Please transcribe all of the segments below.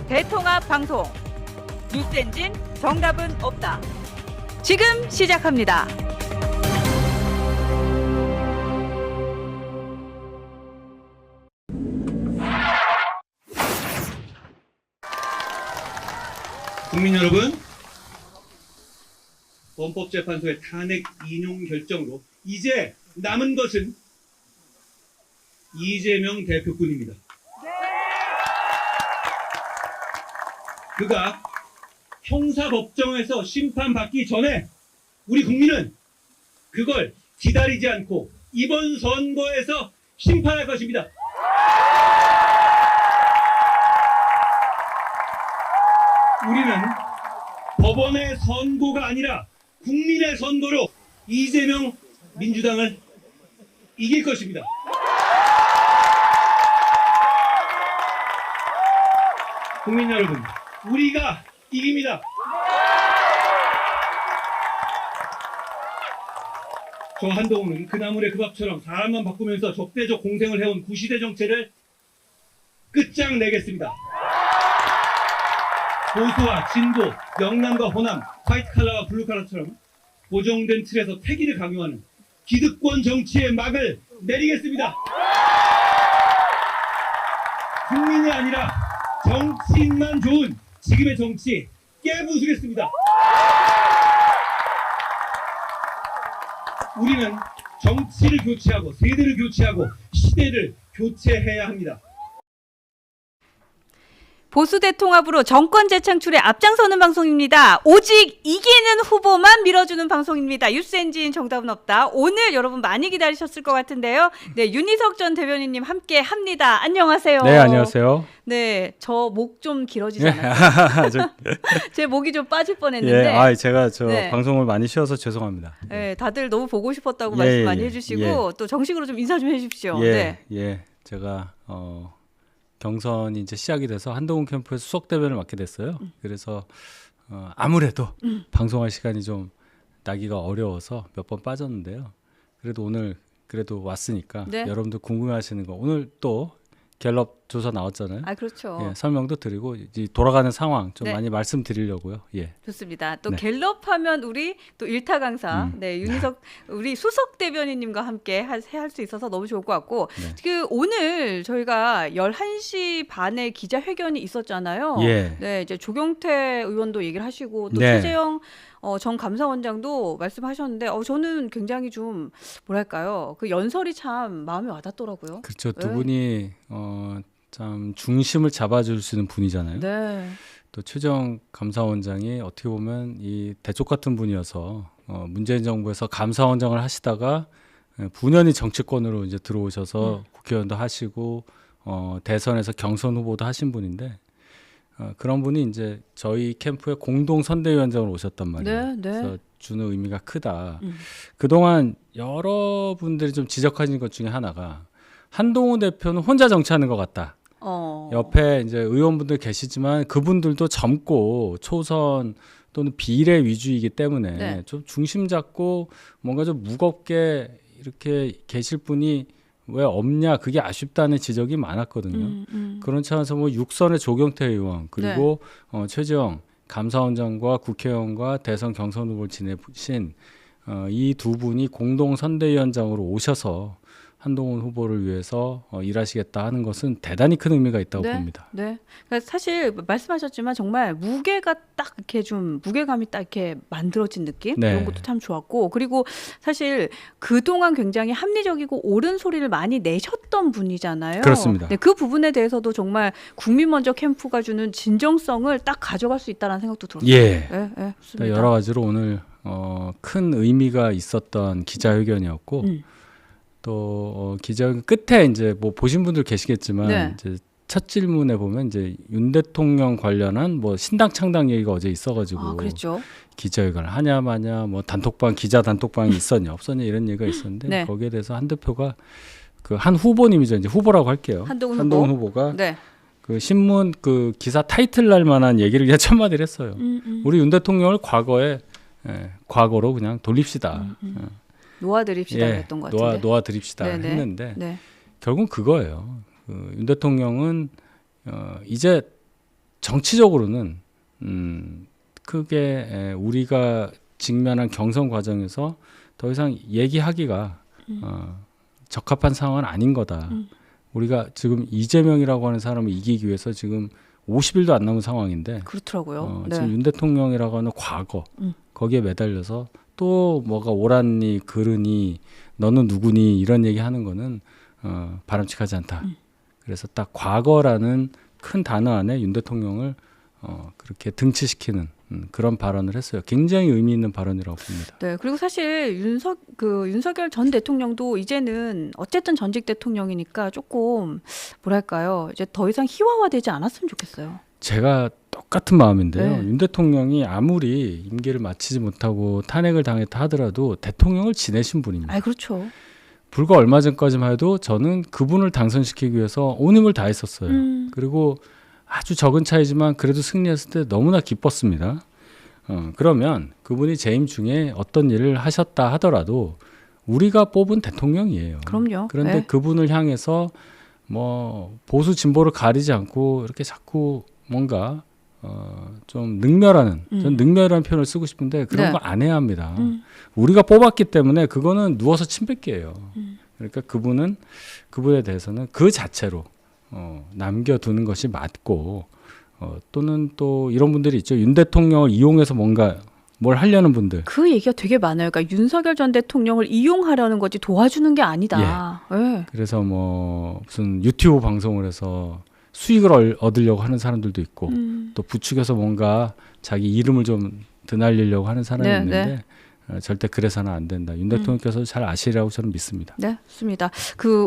대통합 방송 뉴스엔진 정답은 없다. 지금 시작합니다. 국민 여러분, 헌법재판소의 탄핵 인용 결정으로 이제 남은 것은 이재명 대표뿐입니다. 그가 형사법정에서 심판받기 전에 우리 국민은 그걸 기다리지 않고 이번 선거에서 심판할 것입니다. 우리는 법원의 선고가 아니라 국민의 선고로 이재명 민주당을 이길 것입니다. 국민 여러분, 우리가 이깁니다. 저 한동훈은 그 나물의 그 밥처럼 사람만 바꾸면서 적대적 공생을 해온 구시대 정체를 끝장내겠습니다. 보수와 진보, 영남과 호남, 화이트칼라와 블루칼라처럼 고정된 틀에서 태기를 강요하는 기득권 정치의 막을 내리겠습니다. 국민이 아니라 정치인만 좋은 지금의 정치 깨부수겠습니다. 우리는 정치를 교체하고 세대를 교체하고 시대를 교체해야 합니다. 보수 대통합으로 정권 재창출에 앞장서는 방송입니다. 오직 이기는 후보만 밀어주는 방송입니다. 뉴스엔진 정답은 없다. 오늘 여러분 많이 기다리셨을 것 같은데요. 네, 윤희석 전 대변인님 함께 합니다. 안녕하세요. 네, 안녕하세요. 네, 저 목 좀 길어지잖아요. 제 목이 좀 빠질 뻔했는데. 예, 제가 네. 방송을 많이 쉬어서 죄송합니다. 네, 다들 너무 보고 싶었다고 말씀 많이 해주시고 또 정식으로 좀 인사 좀 해주십시오. 네. 제가 경선이 이제 시작이 돼서 한동훈 캠프에서 수석 대변을 맡게 됐어요. 그래서 아무래도 방송할 시간이 좀 나기가 어려워서 몇 번 빠졌는데요. 그래도 오늘 왔으니까 네. 여러분들 궁금해하시는 거 오늘 또 갤럽 조사 나왔잖아요. 아, 그렇죠. 예, 설명도 드리고 이제 돌아가는 상황 좀 네. 많이 말씀드리려고요. 예. 좋습니다. 또 네. 갤럽하면 우리 또 일타 강사, 네, 윤희석 우리 수석 대변인님과 함께 할 수 있어서 너무 좋을 것 같고, 네. 그 오늘 저희가 11시 반에 기자회견이 있었잖아요. 예. 네, 이제 조경태 의원도 얘기를 하시고 또 네. 최재형 전 감사원장도 말씀하셨는데, 저는 굉장히 좀 뭐랄까요, 그 연설이 참 마음에 와닿더라고요. 그렇죠. 두 네. 분이 참 중심을 잡아줄 수 있는 분이잖아요. 네. 또 최재형 감사원장이 어떻게 보면 이 대쪽 같은 분이어서 문재인 정부에서 감사원장을 하시다가 분연히 정치권으로 이제 들어오셔서 국회의원도 하시고 대선에서 경선 후보도 하신 분인데 그런 분이 이제 저희 캠프에 공동 선대위원장으로 오셨단 말이에요. 네, 네. 그래서 주는 의미가 크다. 그동안 여러분들이 좀 지적하신 것 중에 하나가 한동훈 대표는 혼자 정치하는 것 같다. 옆에 이제 의원분들 계시지만 그분들도 젊고 초선 또는 비례 위주이기 때문에 네. 좀 중심 잡고 뭔가 좀 무겁게 이렇게 계실 분이 왜 없냐, 그게 아쉽다는 지적이 많았거든요. 그런 차원에서 뭐 육선의 조경태 의원 그리고 최재형 감사원장과 국회의원과 대선 경선 후보를 지내신 이 두 분이 공동 선대위원장으로 오셔서 한동훈 후보를 위해서 일하시겠다 하는 것은 대단히 큰 의미가 있다고 봅니다. 네. 그러니까 사실 말씀하셨지만 정말 무게가 딱 이렇게 좀 무게감이 딱 이렇게 만들어진 느낌 네. 이런 것도 참 좋았고, 그리고 사실 그동안 굉장히 합리적이고 옳은 소리를 많이 내셨던 분이잖아요. 그렇습니다. 네, 그 부분에 대해서도 정말 국민 먼저 캠프가 주는 진정성을 딱 가져갈 수 있다는 생각도 들었어요. 예. 네, 좋습니다. 여러 가지로 오늘 큰 의미가 있었던 기자회견이었고 또 기자회견 끝에 이제 뭐 보신 분들 계시겠지만 네. 이제 첫 질문에 보면 이제 윤 대통령 관련한 뭐 신당 창당 얘기가 어제 있어가지고 그랬죠. 기자회견을 하냐 마냐 뭐 기자 단톡방이 있었냐 없었냐 이런 얘기가 있었는데 네. 거기에 대해서 한 대표가 그 한 후보님이죠. 이제 후보라고 할게요. 한동훈 후보가 네. 그 신문 그 기사 타이틀 날 만한 얘기를 그냥 첫 마디를 했어요. 우리 윤 대통령을 과거로 그냥 돌립시다. 놓아드립시다 했던 것 같은데. 놓아드립시다 네네. 했는데 네. 결국은 그거예요. 윤 대통령은 이제 정치적으로는 크게 우리가 직면한 경선 과정에서 더 이상 얘기하기가 적합한 상황은 아닌 거다. 우리가 지금 이재명이라고 하는 사람을 이기기 위해서 지금 50일도 안 남은 상황인데 그렇더라고요. 네. 지금 윤 대통령이라고 하는 과거 거기에 매달려서 또 뭐가 옳았니 그르니 너는 누구니 이런 얘기하는 거는 바람직하지 않다. 그래서 딱 과거라는 큰 단어 안에 윤 대통령을 그렇게 등치시키는 그런 발언을 했어요. 굉장히 의미 있는 발언이라고 봅니다. 네, 그리고 사실 윤석열 전 대통령도 이제는 어쨌든 전직 대통령이니까 조금 뭐랄까요, 이제 더 이상 희화화되지 않았으면 좋겠어요. 제가 똑같은 마음인데요. 네. 윤 대통령이 아무리 임기를 마치지 못하고 탄핵을 당했다 하더라도 대통령을 지내신 분입니다. 아, 그렇죠. 불과 얼마 전까지만 해도 저는 그분을 당선시키기 위해서 온 힘을 다했었어요. 그리고 아주 적은 차이지만 그래도 승리했을 때 너무나 기뻤습니다. 그러면 그분이 재임 중에 어떤 일을 하셨다 하더라도 우리가 뽑은 대통령이에요. 그럼요. 그런데 네. 그분을 향해서 뭐 보수 진보를 가리지 않고 이렇게 자꾸 뭔가 좀 능멸하는, 전 능멸이라는 표현을 쓰고 싶은데 그런 네. 거 안 해야 합니다. 우리가 뽑았기 때문에 그거는 누워서 침 뱉기예요. 그러니까 그분에 대해서는 그 자체로 남겨두는 것이 맞고 또는 또 이런 분들이 있죠. 윤 대통령을 이용해서 뭔가 뭘 하려는 분들. 그 얘기가 되게 많아요. 그러니까 윤석열 전 대통령을 이용하려는 거지 도와주는 게 아니다. 예. 그래서 뭐 무슨 유튜브 방송을 해서 수익을 얻으려고 하는 사람들도 있고 또 부추겨서 뭔가 자기 이름을 좀 드날리려고 하는 사람이 네, 있는데 절대 그래서는 안 된다. 윤 대통령께서 잘 아시리라고 저는 믿습니다. 네, 좋습니다.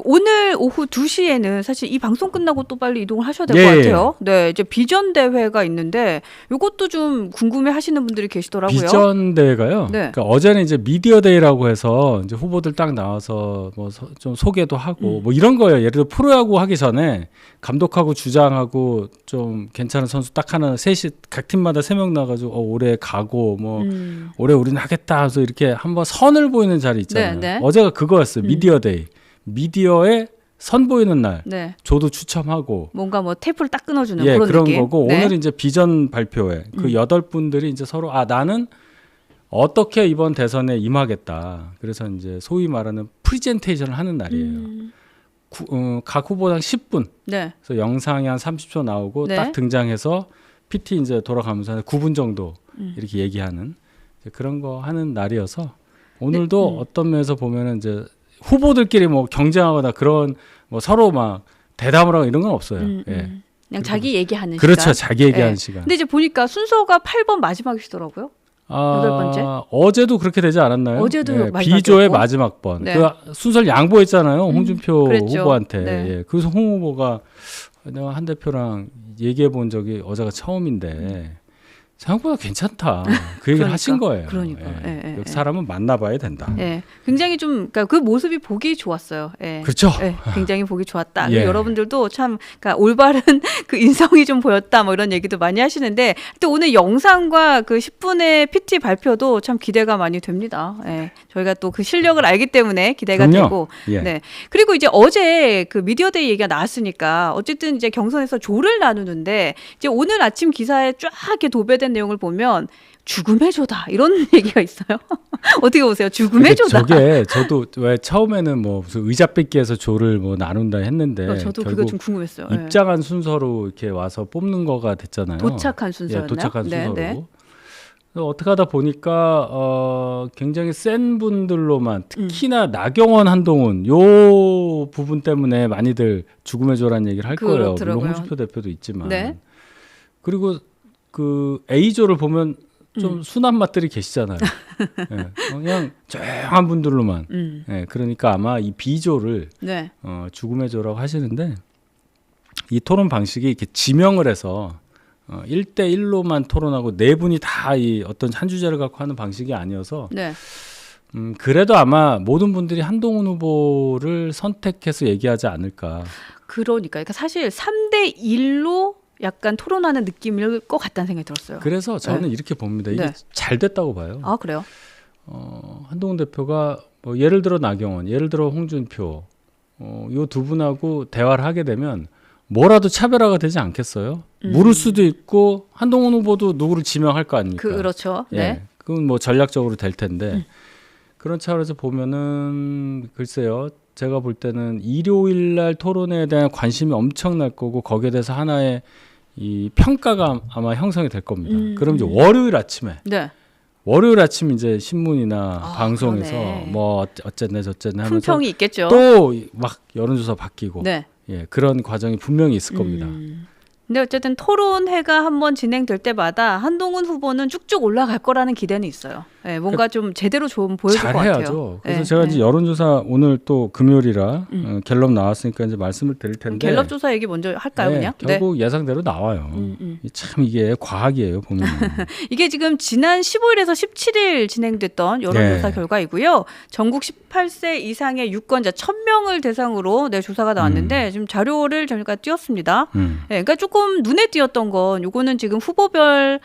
오늘 오후 2시에는 사실 이 방송 끝나고 또 빨리 이동을 하셔야 될 것 예. 같아요. 네, 이제 비전 대회가 있는데 이것도 좀 궁금해 하시는 분들이 계시더라고요. 비전 대회가요. 네. 그러니까 어제는 이제 미디어 데이라고 해서 이제 후보들 딱 나와서 뭐 좀 소개도 하고 뭐 이런 거예요. 예를 들어 프로야구 하기 전에 감독하고 주장하고 좀 괜찮은 선수 딱 하나 셋이 각 팀마다 3명 나가지고 올해 가고 뭐 올해 우리는 하겠다 해서 이렇게 한번 선을 보이는 자리 있잖아요. 네, 네. 어제가 그거였어요. 미디어 데이. 미디어에 선 보이는 날. 네, 저도 추첨하고 뭔가 뭐 테이프를 딱 끊어주는 예, 그런 그런 느낌. 거고 네. 오늘 이제 비전 발표회 그 8분들이 이제 서로 나는 어떻게 이번 대선에 임하겠다. 그래서 이제 소위 말하는 프리젠테이션을 하는 날이에요. 각 후보당 10분. 네, 그래서 영상이 한 30초 나오고 네. 딱 등장해서 PT 이제 돌아가면서 한 9분 정도 이렇게 얘기하는 이제 그런 거 하는 날이어서 오늘도 어떤 면에서 보면은 이제 후보들끼리 뭐 경쟁하거나 그런 뭐 서로 막 대담을 하고 이런 건 없어요. 예. 그냥 자기 얘기하는 그렇죠. 시간. 자기 얘기하는 네. 시간. 근데 이제 보니까 순서가 8번 마지막이시더라고요. 8번째? 어제도 그렇게 되지 않았나요? 어제도 마지막이었고. 비조의 마지막 번. 네. 그 순서를 양보했잖아요. 홍준표 그랬죠. 후보한테. 네. 예. 그래서 홍 후보가 내가 한 대표랑 얘기해 본 적이 어제가 처음인데 생각보다 괜찮다. 그 얘기를 그러니까, 하신 거예요. 그러니까. 예, 예, 그 사람은 만나봐야 된다. 예, 굉장히 좀 그러니까 그 모습이 보기 좋았어요. 예. 그렇죠. 예, 굉장히 보기 좋았다. 예. 여러분들도 참 그러니까 올바른 그 인성이 좀 보였다. 뭐 이런 얘기도 많이 하시는데 또 오늘 영상과 그 10분의 PT 발표도 참 기대가 많이 됩니다. 예. 저희가 또 그 실력을 알기 때문에 기대가 그럼요. 되고. 예. 네. 그리고 이제 어제 그 미디어데이 얘기가 나왔으니까 어쨌든 이제 경선에서 조를 나누는데 이제 오늘 아침 기사에 쫙 이렇게 도배된 내용을 보면 죽음의 조다 이런 얘기가 있어요. 어떻게 보세요? 죽음의 조다. 저게 저도 왜 처음에는 뭐 무슨 의자 뺏기에서 조를 뭐 나눈다 했는데 저도 그거 결국 좀 궁금했어요. 예. 입장한 순서로 이렇게 와서 뽑는 거가 됐잖아요. 도착한 순서였나요? 예, 도착한 네, 순서로. 네. 그래서 어떻게 하다 보니까 굉장히 센 분들로만 특히나 나경원, 한동훈 요 부분 때문에 많이들 죽음의 조라는 얘기를 할 거예요. 물론 그렇더라고요. 홍준표 대표도 있지만. 네. 그리고 그 A조를 보면 좀 순한 맛들이 계시잖아요. 예, 그냥 조용한 분들로만. 예, 그러니까 아마 이 B조를 네. 죽음의 조라고 하시는데 이 토론 방식이 이렇게 지명을 해서 1대1로만 토론하고 네 분이 다 이 어떤 한 주제를 갖고 하는 방식이 아니어서 네. 그래도 아마 모든 분들이 한동훈 후보를 선택해서 얘기하지 않을까. 그러니까 사실 3대 1로 약간 토론하는 느낌일 것 같다는 생각이 들었어요. 그래서 저는 네. 이렇게 봅니다. 이게 네. 잘 됐다고 봐요. 아, 그래요? 한동훈 대표가 뭐 예를 들어 나경원, 예를 들어 홍준표 요 두 분하고 대화를 하게 되면 뭐라도 차별화가 되지 않겠어요? 물을 수도 있고 한동훈 후보도 누구를 지명할 거 아닙니까? 그렇죠. 네. 예, 그건 뭐 전략적으로 될 텐데 그런 차원에서 보면은 글쎄요. 제가 볼 때는 일요일 날 토론회에 대한 관심이 엄청날 거고 거기에 대해서 하나의 이 평가가 아마 형성이 될 겁니다. 그럼 이제 월요일 아침에 네. 월요일 아침 이제 신문이나 방송에서 그러네. 뭐 어쨌네 저쨌네 큰 하면서 평이 있겠죠. 또 막 여론조사 바뀌고 네. 예, 그런 과정이 분명히 있을 겁니다. 근데 어쨌든 토론회가 한번 진행될 때마다 한동훈 후보는 쭉쭉 올라갈 거라는 기대는 있어요. 네, 뭔가 좀 제대로 좀 보여줄 것 같아요. 잘해야죠. 그래서 네, 제가 네. 이제 여론조사 오늘 또 금요일이라 갤럽 나왔으니까 이제 말씀을 드릴 텐데 갤럽 조사 얘기 먼저 할까요, 네, 그냥? 결국 예상대로 나와요. 참 이게 과학이에요 보면. 이게 지금 지난 15일에서 17일 진행됐던 여론조사 네. 결과이고요. 전국 18세 이상의 유권자 1,000명을 대상으로 조사가 나왔는데 지금 자료를 저희가 띄웠습니다. 네, 그러니까 조금 눈에 띄었던 건 요거는 지금 후보별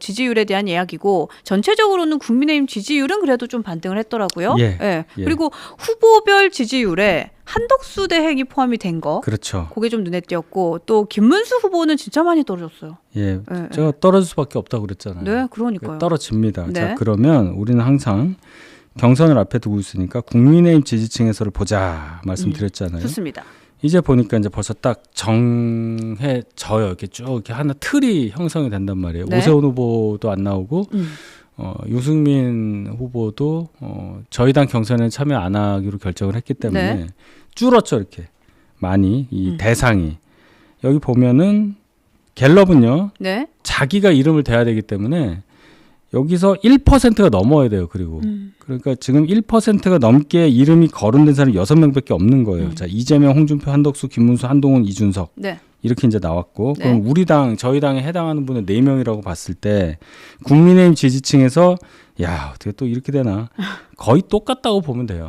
지지율에 대한 이야기고 전체적으로는 국민의힘 지지율은 그래도 좀 반등을 했더라고요. 예. 예. 예. 그리고 후보별 지지율에 한덕수 대행이 포함이 된 거. 그렇죠. 그게 좀 눈에 띄었고 또 김문수 후보는 진짜 많이 떨어졌어요. 예, 예, 제가 떨어질 수밖에 없다고 그랬잖아요. 네, 그러니까요. 떨어집니다. 네. 자, 그러면 우리는 항상 경선을 앞에 두고 있으니까 국민의힘 지지층에서를 보자 말씀드렸잖아요. 좋습니다. 이제 보니까 이제 벌써 딱 정해져요. 이렇게 쭉 이렇게 하나 틀이 형성이 된단 말이에요. 네. 오세훈 후보도 안 나오고 유승민 후보도 저희 당 경선에 참여 안 하기로 결정을 했기 때문에 네. 줄었죠. 이렇게 많이 이 대상이 여기 보면은 갤럽은요. 네. 자기가 이름을 대야 되기 때문에 여기서 1%가 넘어야 돼요. 그리고 그러니까 지금 1%가 넘게 이름이 거론된 사람이 6명밖에 없는 거예요. 자, 이재명, 홍준표, 한덕수, 김문수, 한동훈, 이준석 네. 이렇게 이제 나왔고 네. 그럼 우리 당 저희 당에 해당하는 분은 4명이라고 봤을 때 국민의힘 지지층에서 야 어떻게 또 이렇게 되나 거의 똑같다고 보면 돼요.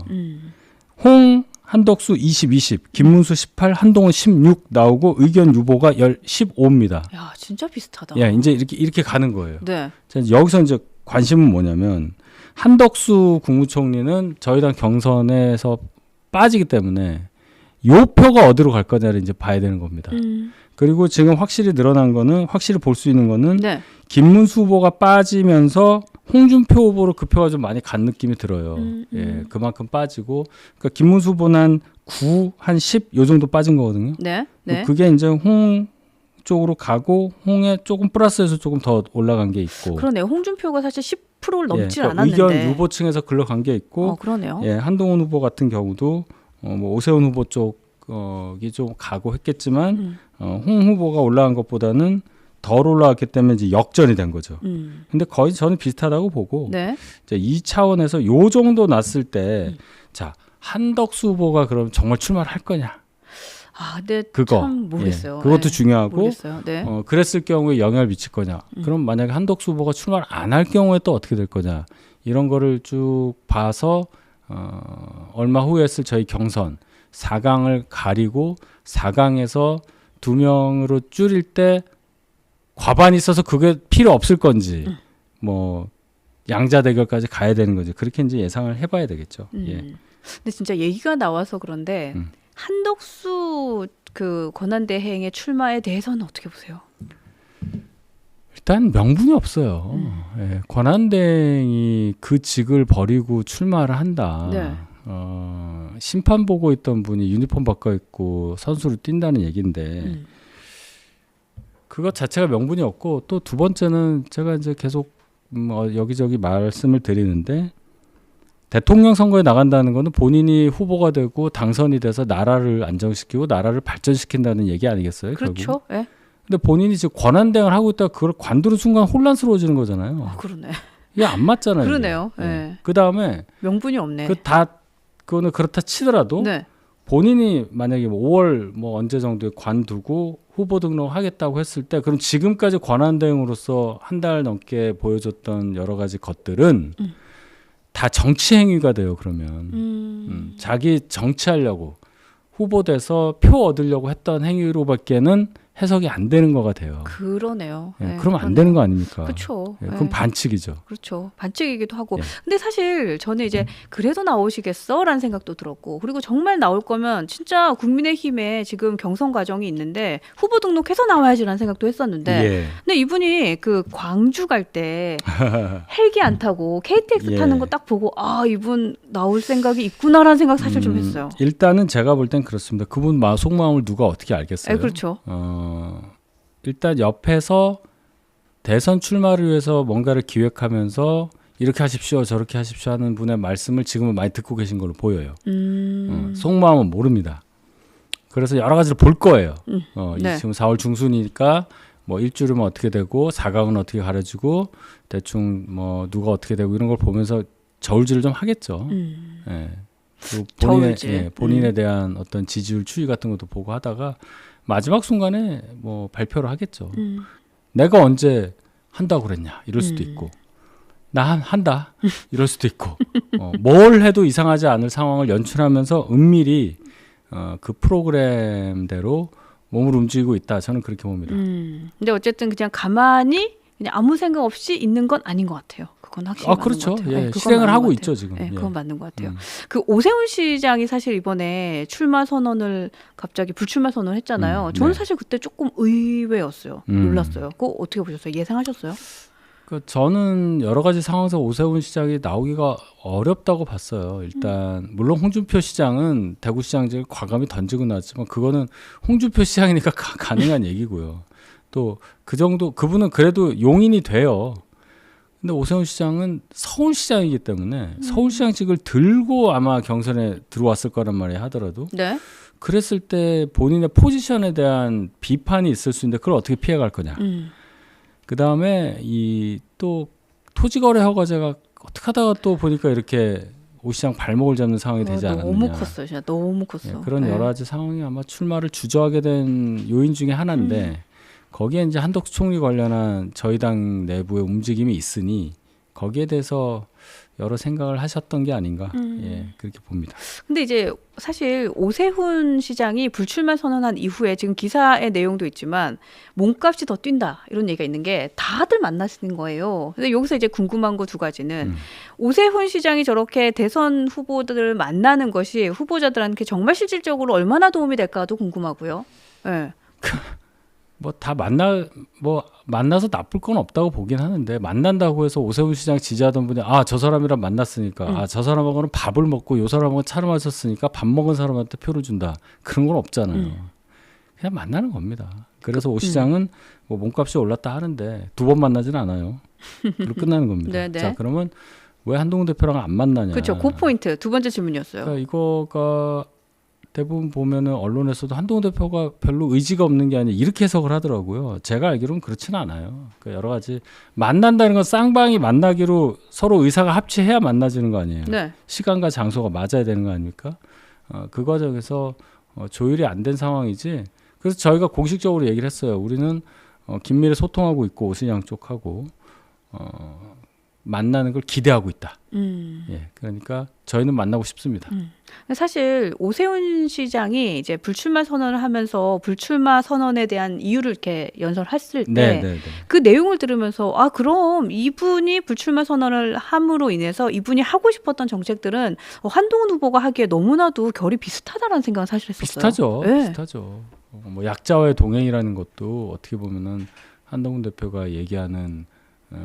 홍 한덕수 20, 김문수 18, 한동훈 16 나오고 의견 유보가 15입니다. 야, 진짜 비슷하다. 예, 이제 이렇게 가는 거예요. 네. 자, 여기서 이제 관심은 뭐냐면 한덕수 국무총리는 저희 당 경선에서 빠지기 때문에 요 표가 어디로 갈 거냐를 이제 봐야 되는 겁니다. 그리고 지금 확실히 늘어난 거는 확실히 볼 수 있는 거는 네. 김문수 후보가 빠지면서 홍준표 후보로 그 표가 좀 많이 간 느낌이 들어요. 예, 그만큼 빠지고 그러니까 김문수 후보는 한 9, 한 10 요 정도 빠진 거거든요. 네. 네. 그게 이제 홍 쪽으로 가고 홍에 조금 플러스해서 조금 더 올라간 게 있고. 그러네요. 홍준표가 사실 10%를 넘질 그러니까 않았는데. 의견 유보층에서 글러간 게 있고. 그러네요. 예, 한동훈 후보 같은 경우도 뭐 오세훈 후보 쪽이 좀 가고 했겠지만 홍 후보가 올라간 것보다는 덜 올라왔기 때문에 이제 역전이 된 거죠. 근데 거의 저는 비슷하다고 보고 네. 이제 이 차원에서 요 정도 났을 때 자, 한덕수 후보가 그럼 정말 출마를 할 거냐? 아, 근데 그거 참 모르겠어요. 예, 그것도 네. 중요하고 모르겠어요. 네. 그랬을 경우에 영향을 미칠 거냐? 그럼 만약에 한덕수 후보가 출마를 안 할 경우에 또 어떻게 될 거냐? 이런 거를 쭉 봐서 얼마 후에 했을 저희 경선 4강을 가리고 4강에서 2명으로 줄일 때 과반이 있어서 그게 필요 없을 건지 뭐 양자 대결까지 가야 되는 거지. 그렇게 이제 예상을 해봐야 되겠죠. 예. 근데 진짜 얘기가 나와서 그런데 한덕수 그 권한대행의 출마에 대해서는 어떻게 보세요? 일단 명분이 없어요. 예, 권한대행이 그 직을 버리고 출마를 한다. 네. 심판 보고 있던 분이 유니폼 바꿔 입고 선수로 뛴다는 얘기인데 그것 자체가 명분이 없고 또 두 번째는 제가 이제 계속 여기저기 말씀을 드리는데 대통령 선거에 나간다는 거는 본인이 후보가 되고 당선이 돼서 나라를 안정시키고 나라를 발전시킨다는 얘기 아니겠어요? 그렇죠. 예. 근데 본인이 지금 권한대행을 하고 있다가 그걸 관두는 순간 혼란스러워지는 거잖아요. 그러네. 이게 안 맞잖아요. 그러네요. 이게. 예. 그 다음에 명분이 없네. 그거는 그렇다 치더라도 네. 본인이 만약에 뭐 5월 뭐 언제 정도에 관두고 후보 등록하겠다고 했을 때 그럼 지금까지 권한대행으로서 한 달 넘게 보여줬던 여러 가지 것들은 다 정치 행위가 돼요. 그러면 자기 정치하려고 후보 돼서 표 얻으려고 했던 행위로밖에는 해석이 안 되는 거가 돼요. 그러네요. 예, 네, 그러면 안 그러네요. 되는 거 아닙니까? 그렇죠. 예, 그럼 네. 반칙이죠. 그렇죠. 반칙이기도 하고. 예. 근데 사실 저는 이제 그래도 나오시겠어라는 생각도 들었고, 그리고 정말 나올 거면 진짜 국민의힘에 지금 경선 과정이 있는데 후보 등록해서 나와야지라는 생각도 했었는데, 예. 근데 이분이 그 광주 갈 때 헬기 안 타고 KTX 예. 타는 거 딱 보고 아 이분 나올 생각이 있구나라는 생각 사실 좀 했어요. 일단은 제가 볼 땐 그렇습니다. 그분 속마음을 누가 어떻게 알겠어요? 그렇죠. 일단 옆에서 대선 출마를 위해서 뭔가를 기획하면서 이렇게 하십시오, 저렇게 하십시오 하는 분의 말씀을 지금은 많이 듣고 계신 걸로 보여요. 속마음은 모릅니다. 그래서 여러 가지를 볼 거예요. 네. 지금 4월 중순이니까 뭐 일주일은 어떻게 되고 4강은 어떻게 가려지고 대충 뭐 누가 어떻게 되고 이런 걸 보면서 저울질을 좀 하겠죠. 예. 그리고 저울질. 본인에 대한 어떤 지지율 추이 같은 것도 보고 하다가 마지막 순간에 뭐 발표를 하겠죠. 내가 언제 한다고 그랬냐 이럴 수도 있고 나 한다 이럴 수도 있고 뭘 해도 이상하지 않을 상황을 연출하면서 은밀히 그 프로그램대로 몸을 움직이고 있다. 저는 그렇게 봅니다. 근데 어쨌든 그냥 가만히 그냥 아무 생각 없이 있는 건 아닌 것 같아요. 그건 확실히 맞는 그렇죠. 것 같아요. 예, 네, 그건 실행을 맞는 하고 것 있죠 같아요. 지금. 네, 예. 그건 맞는 것 같아요. 그 오세훈 시장이 사실 이번에 출마 선언을 갑자기 불출마 선언을 했잖아요. 저는 네. 사실 그때 조금 의외였어요. 놀랐어요. 그거 어떻게 보셨어요? 예상하셨어요? 저는 여러 가지 상황에서 오세훈 시장이 나오기가 어렵다고 봤어요. 일단 물론 홍준표 시장은 대구시장직을 과감히 던지고 나왔지만 그거는 홍준표 시장이니까 가능한 얘기고요. 또 그 정도 그분은 그래도 용인이 돼요. 근데 오세훈 시장은 서울시장이기 때문에 서울시장직을 들고 아마 경선에 들어왔을 거란 말이에요. 하더라도 네. 그랬을 때 본인의 포지션에 대한 비판이 있을 수 있는데 그걸 어떻게 피해갈 거냐. 그 다음에 이 또 토지거래 허가제가 어떻게 하다가 또 보니까 이렇게 오 시장 발목을 잡는 상황이 되지 않았느냐. 너무 컸어요. 진짜 너무 컸어. 그런 여러 가지 상황이 아마 출마를 주저하게 된 요인 중에 하나인데 거기에 이제 한덕수 총리 관련한 저희 당 내부의 움직임이 있으니 거기에 대해서 여러 생각을 하셨던 게 아닌가 그렇게 봅니다. 근데 이제 사실 오세훈 시장이 불출마 선언한 이후에 지금 기사의 내용도 있지만 몸값이 더 뛴다 이런 얘기가 있는 게 다들 만나시는 거예요. 근데 여기서 이제 궁금한 거 두 가지는 오세훈 시장이 저렇게 대선 후보들을 만나는 것이 후보자들한테 정말 실질적으로 얼마나 도움이 될까도 궁금하고요. 네. 뭐 다 만나서 나쁠 건 없다고 보긴 하는데 만난다고 해서 오세훈 시장 지지하던 분이 저 사람이랑 만났으니까 저 사람하고는 밥을 먹고 요 사람하고 차를 마셨으니까 밥 먹은 사람한테 표를 준다 그런 건 없잖아요. 그냥 만나는 겁니다. 그래서 오 시장은 뭐 몸값이 올랐다 하는데 두 번 만나지는 않아요. 그리고 끝나는 겁니다. 네네. 자 그러면 왜 한동훈 대표랑 안 만나냐? 그렇죠. 그 포인트 두 번째 질문이었어요. 그러니까 이거가 대부분 보면은 언론에서도 한동훈 대표가 별로 의지가 없는 게 아니라 이렇게 해석을 하더라고요. 제가 알기로는 그렇지는 않아요. 그러니까 여러 가지 만난다는 건 쌍방이 만나기로 서로 의사가 합치해야 만나지는 거 아니에요. 네. 시간과 장소가 맞아야 되는 거 아닙니까? 그 과정에서 조율이 안 된 상황이지. 그래서 저희가 공식적으로 얘기를 했어요. 우리는 긴밀히 소통하고 있고 오신양 쪽하고 만나는 걸 기대하고 있다. 그러니까 저희는 만나고 싶습니다. 사실 오세훈 시장이 이제 불출마 선언을 하면서 불출마 선언에 대한 이유를 이렇게 연설했을 때 그 내용을 들으면서 그럼 이분이 불출마 선언을 함으로 인해서 이분이 하고 싶었던 정책들은 한동훈 후보가 하기에 너무나도 결이 비슷하다라는 생각은 사실 했었어요. 비슷하죠. 네. 비슷하죠. 뭐 약자와의 동행이라는 것도 어떻게 보면은 한동훈 대표가 얘기하는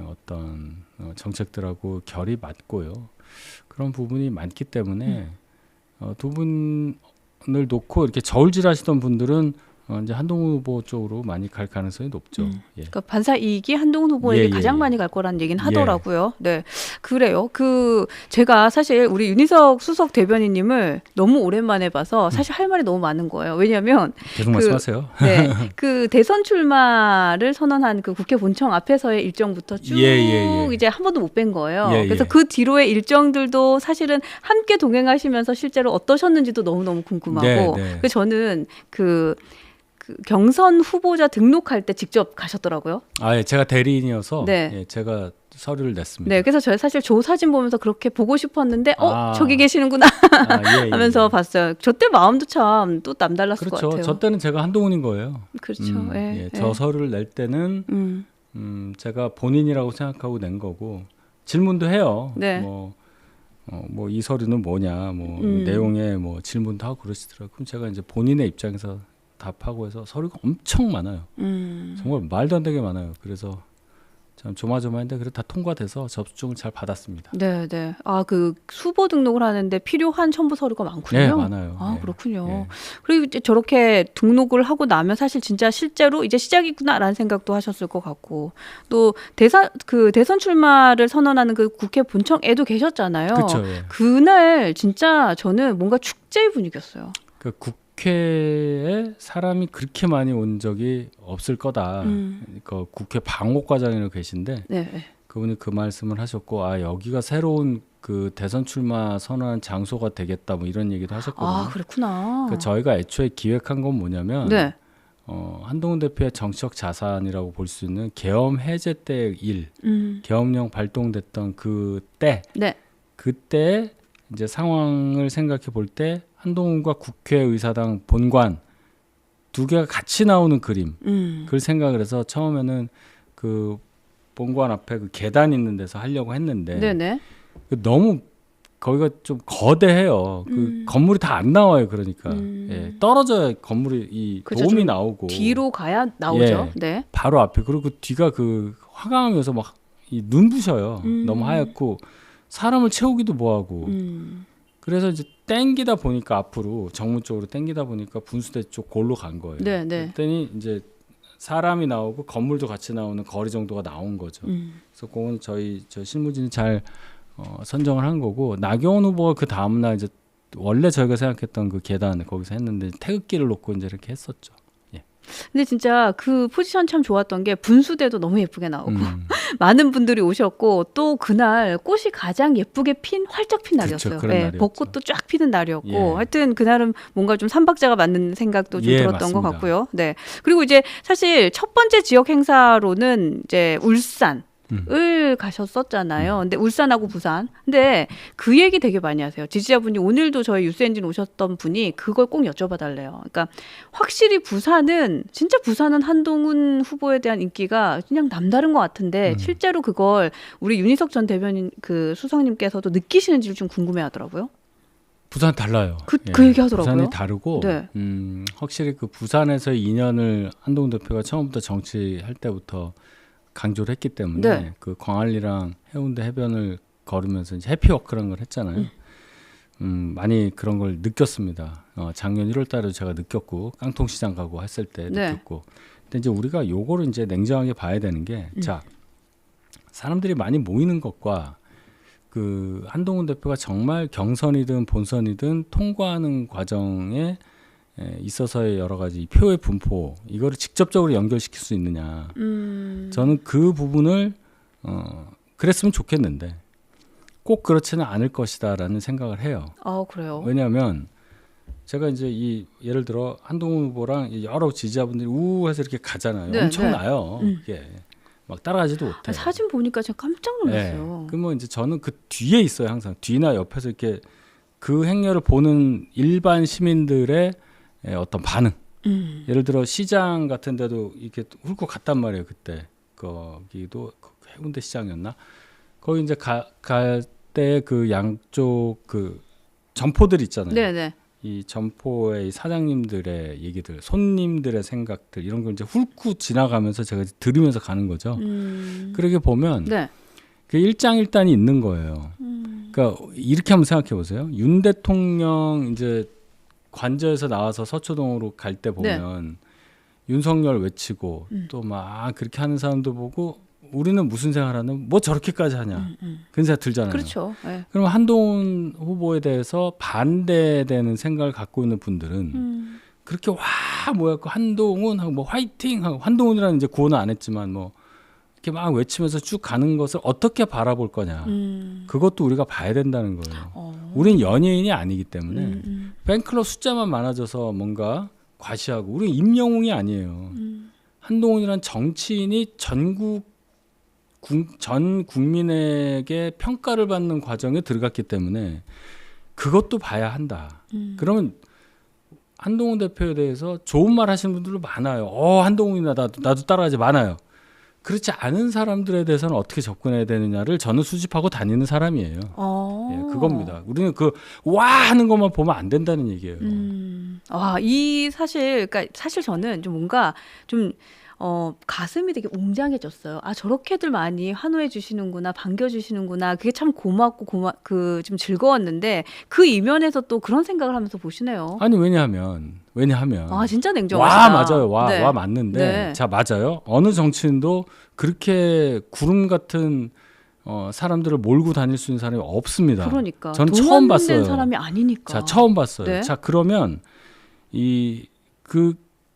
어떤 정책들하고 결이 맞고요. 그런 부분이 많기 때문에 두 분을 놓고 이렇게 저울질하시던 분들은 이제 한동훈 후보 쪽으로 많이 갈 가능성이 높죠. 그러니까 반사 이익이 한동훈 후보에게 가장 많이 갈 거라는 얘기는 하더라고요. 네, 그래요. 제가 사실 우리 윤희석 수석 대변인님을 너무 오랜만에 봐서 사실 할 말이 너무 많은 거예요. 왜냐하면 계속 말씀하세요. 네, 그 대선 출마를 선언한 그 국회 본청 앞에서의 일정부터 쭉 이제 한 번도 못 뵌 거예요. 그래서 그 뒤로의 일정들도 사실은 함께 동행하시면서 실제로 어떠셨는지도 너무 궁금하고. 그래서 저는 그 그 경선 후보자 등록할 때 직접 가셨더라고요. 아, 예, 제가 대리인이어서 네. 예, 제가 서류를 냈습니다. 네, 그래서 저희 사실 조 사진 보면서 그렇게 보고 싶었는데, 아. 저기 계시는구나 아, 예, 예. 하면서 봤어요. 저 때 마음도 참 또 남달랐을 것 그렇죠. 같아요. 저 때는 제가 한동훈인 거예요. 그렇죠. 예, 저 서류를 낼 때는 제가 본인이라고 생각하고 낸 거고 질문도 해요. 네. 뭐 이 서류는 뭐냐, 뭐 내용에 뭐 질문도 하고 그러시더라고요. 그럼 제가 이제 본인의 입장에서 답하고 해서 서류가 엄청 많아요. 정말 말도 안 되게 많아요. 그래서 참 조마조마했는데 그래도 다 통과돼서 접종을 잘 받았습니다. 네, 네. 아, 그 후보 등록을 하는데 필요한 첨부 서류가 많군요. 네, 많아요. 아, 예. 그렇군요. 예. 그리고 이제 저렇게 등록을 하고 나면 사실 진짜 실제로 이제 시작이구나라는 생각도 하셨을 것 같고, 또 대선 출마를 선언하는 그 국회 본청에도 계셨잖아요. 그렇죠. 예. 그날 진짜 저는 뭔가 축제 분위기였어요. 그 국회에 사람이 그렇게 많이 온 적이 없을 거다. 그 국회 방옥과장이라고 계신데 네, 네. 그분이 그 말씀을 하셨고, 아, 여기가 새로운 그 대선 출마 선언한 장소가 되겠다, 뭐 이런 얘기도 하셨거든요. 아, 그렇구나. 그 저희가 애초에 기획한 건 뭐냐면 네. 한동훈 대표의 정치적 자산이라고 볼 수 있는 계엄 해제 때의 일, 계엄령 발동됐던 그때, 네. 그때 이제 상황을 생각해 볼 때 한동훈과 국회의사당 본관 두 개가 같이 나오는 그림, 그걸 생각을 해서 처음에는 그 본관 앞에 그 계단 있는 데서 하려고 했는데 네네. 너무 거기가 좀 거대해요. 그 건물이 다 안 나와요. 그러니까 예, 떨어져야 건물이 이 그렇죠. 도움이 좀 나오고 뒤로 가야 나오죠. 예. 네. 바로 앞에. 그리고 그 뒤가 그 화강암이어서 막 이 눈부셔요. 너무 하얗고 사람을 채우기도 뭐하고. 그래서 이제 땡기다 보니까 앞으로 정문 쪽으로 땡기다 보니까 분수대 쪽 골로 간 거예요. 네, 네. 그랬더니 이제 사람이 나오고 건물도 같이 나오는 거리 정도가 나온 거죠. 그래서 그건 저 실무진이 잘 선정을 한 거고, 나경원 후보가 그 다음 날 이제 원래 저희가 생각했던 그 계단 거기서 했는데 태극기를 놓고 이제 이렇게 했었죠. 예. 근데 진짜 그 포지션 참 좋았던 게 분수대도 너무 예쁘게 나오고 많은 분들이 오셨고, 또 그날 꽃이 가장 예쁘게 활짝 핀 날이었어요. 그런 날이었죠. 벚꽃도 쫙 피는 날이었고, 예. 하여튼 그날은 뭔가 좀 삼박자가 맞는 생각도 좀 예, 들었던 맞습니다. 것 같고요. 네. 그리고 이제 사실 첫 번째 지역 행사로는 이제 울산을 가셨었잖아요. 근데 울산하고 부산. 근데 그 얘기 되게 많이 하세요. 지지자분이 오늘도 저희 뉴스엔진 오셨던 분이 그걸 꼭 여쭤봐달래요. 그러니까 확실히 진짜 부산은 한동훈 후보에 대한 인기가 그냥 남다른 것 같은데 실제로 그걸 우리 윤희석 전 대변인 그 수석님께서도 느끼시는지를 좀 궁금해하더라고요. 부산 달라요. 그 얘기 하더라고요. 부산이 다르고 네. 확실히 그 부산에서의 인연을 한동훈 대표가 처음부터 정치할 때부터 강조를 했기 때문에 네. 그 광안리랑 해운대 해변을 걸으면서 이제 해피워크라는 걸 했잖아요. 많이 그런 걸 느꼈습니다. 작년 1월달에도 제가 느꼈고, 깡통시장 가고 했을 때 네. 느꼈고. 근데 이제 우리가 요거를 이제 냉정하게 봐야 되는 게, 자, 사람들이 많이 모이는 것과 그 한동훈 대표가 정말 경선이든 본선이든 통과하는 과정에 있어서의 여러 가지 표의 분포, 이거를 직접적으로 연결시킬 수 있느냐. 저는 그 부분을 그랬으면 좋겠는데 꼭 그렇지는 않을 것이다라는 생각을 해요. 아, 그래요? 왜냐하면 제가 이제 예를 들어 한동훈 후보랑 여러 지지자분들이 우해서 이렇게 가잖아요. 네, 엄청나요. 그게 막 따라가지도 못해. 사진 보니까 제가 깜짝 놀랐어요. 그 뭐 이제 저는 그 뒤에 있어요. 항상 뒤나 옆에서 이렇게 그 행렬을 보는 일반 시민들의 어떤 반응. 예를 들어 시장 같은 데도 이렇게 훑고 갔단 말이에요. 그때 거기도 해운대 시장이었나? 거기 이제 갈 때 그 양쪽 그 점포들 있잖아요. 네네. 이 점포의 사장님들의 얘기들, 손님들의 생각들 이런 걸 이제 훑고 지나가면서 제가 들으면서 가는 거죠. 그렇게 보면 네. 그 일장일단이 있는 거예요. 그러니까 이렇게 한번 생각해 보세요. 윤 대통령 이제 관저에서 나와서 서초동으로 갈 때 보면 윤석열 외치고 또 막 그렇게 하는 사람도 보고, 우리는 무슨 생각하는 뭐 저렇게까지 하냐 그런 생각 들잖아요. 그렇죠. 네. 그럼 한동훈 후보에 대해서 반대되는 생각을 갖고 있는 분들은 그렇게 와 뭐였고 한동훈 하고 뭐 화이팅 하고, 한동훈이라는 이제 구호는 안 했지만 뭐 이렇게 막 외치면서 쭉 가는 것을 어떻게 바라볼 거냐. 그것도 우리가 봐야 된다는 거예요. 우린 연예인이 아니기 때문에 팬클럽 숫자만 많아져서 뭔가 과시하고 우리 임영웅이 아니에요. 한동훈이란 정치인이 전 국민에게 평가를 받는 과정에 들어갔기 때문에 그것도 봐야 한다. 그러면 한동훈 대표에 대해서 좋은 말 하시는 분들도 많아요. 한동훈이나 나도 따라하지 많아요. 그렇지 않은 사람들에 대해서는 어떻게 접근해야 되느냐를 저는 수집하고 다니는 사람이에요. 예, 그겁니다. 우리는 그 와 하는 것만 보면 안 된다는 얘기예요. 이 그러니까 사실 저는 좀 뭔가 좀 가슴이 되게 웅장해졌어요. 저렇게들 많이 환호해 주시는구나, 반겨 주시는구나. 그게 참 고맙고 좀 즐거웠는데 그 이면에서 또 그런 생각을 하면서 보시네요. 아니 왜냐하면 진짜 냉정하시다. 맞아요. 네. 와 맞는데 네. 자 맞아요. 어느 정치인도 그렇게 구름 같은 사람들을 몰고 다닐 수 있는 사람이 없습니다. 그러니까 전 처음 봤어요. 동원된 사람이 아니니까. 자 처음 봤어요. 네. 자 그러면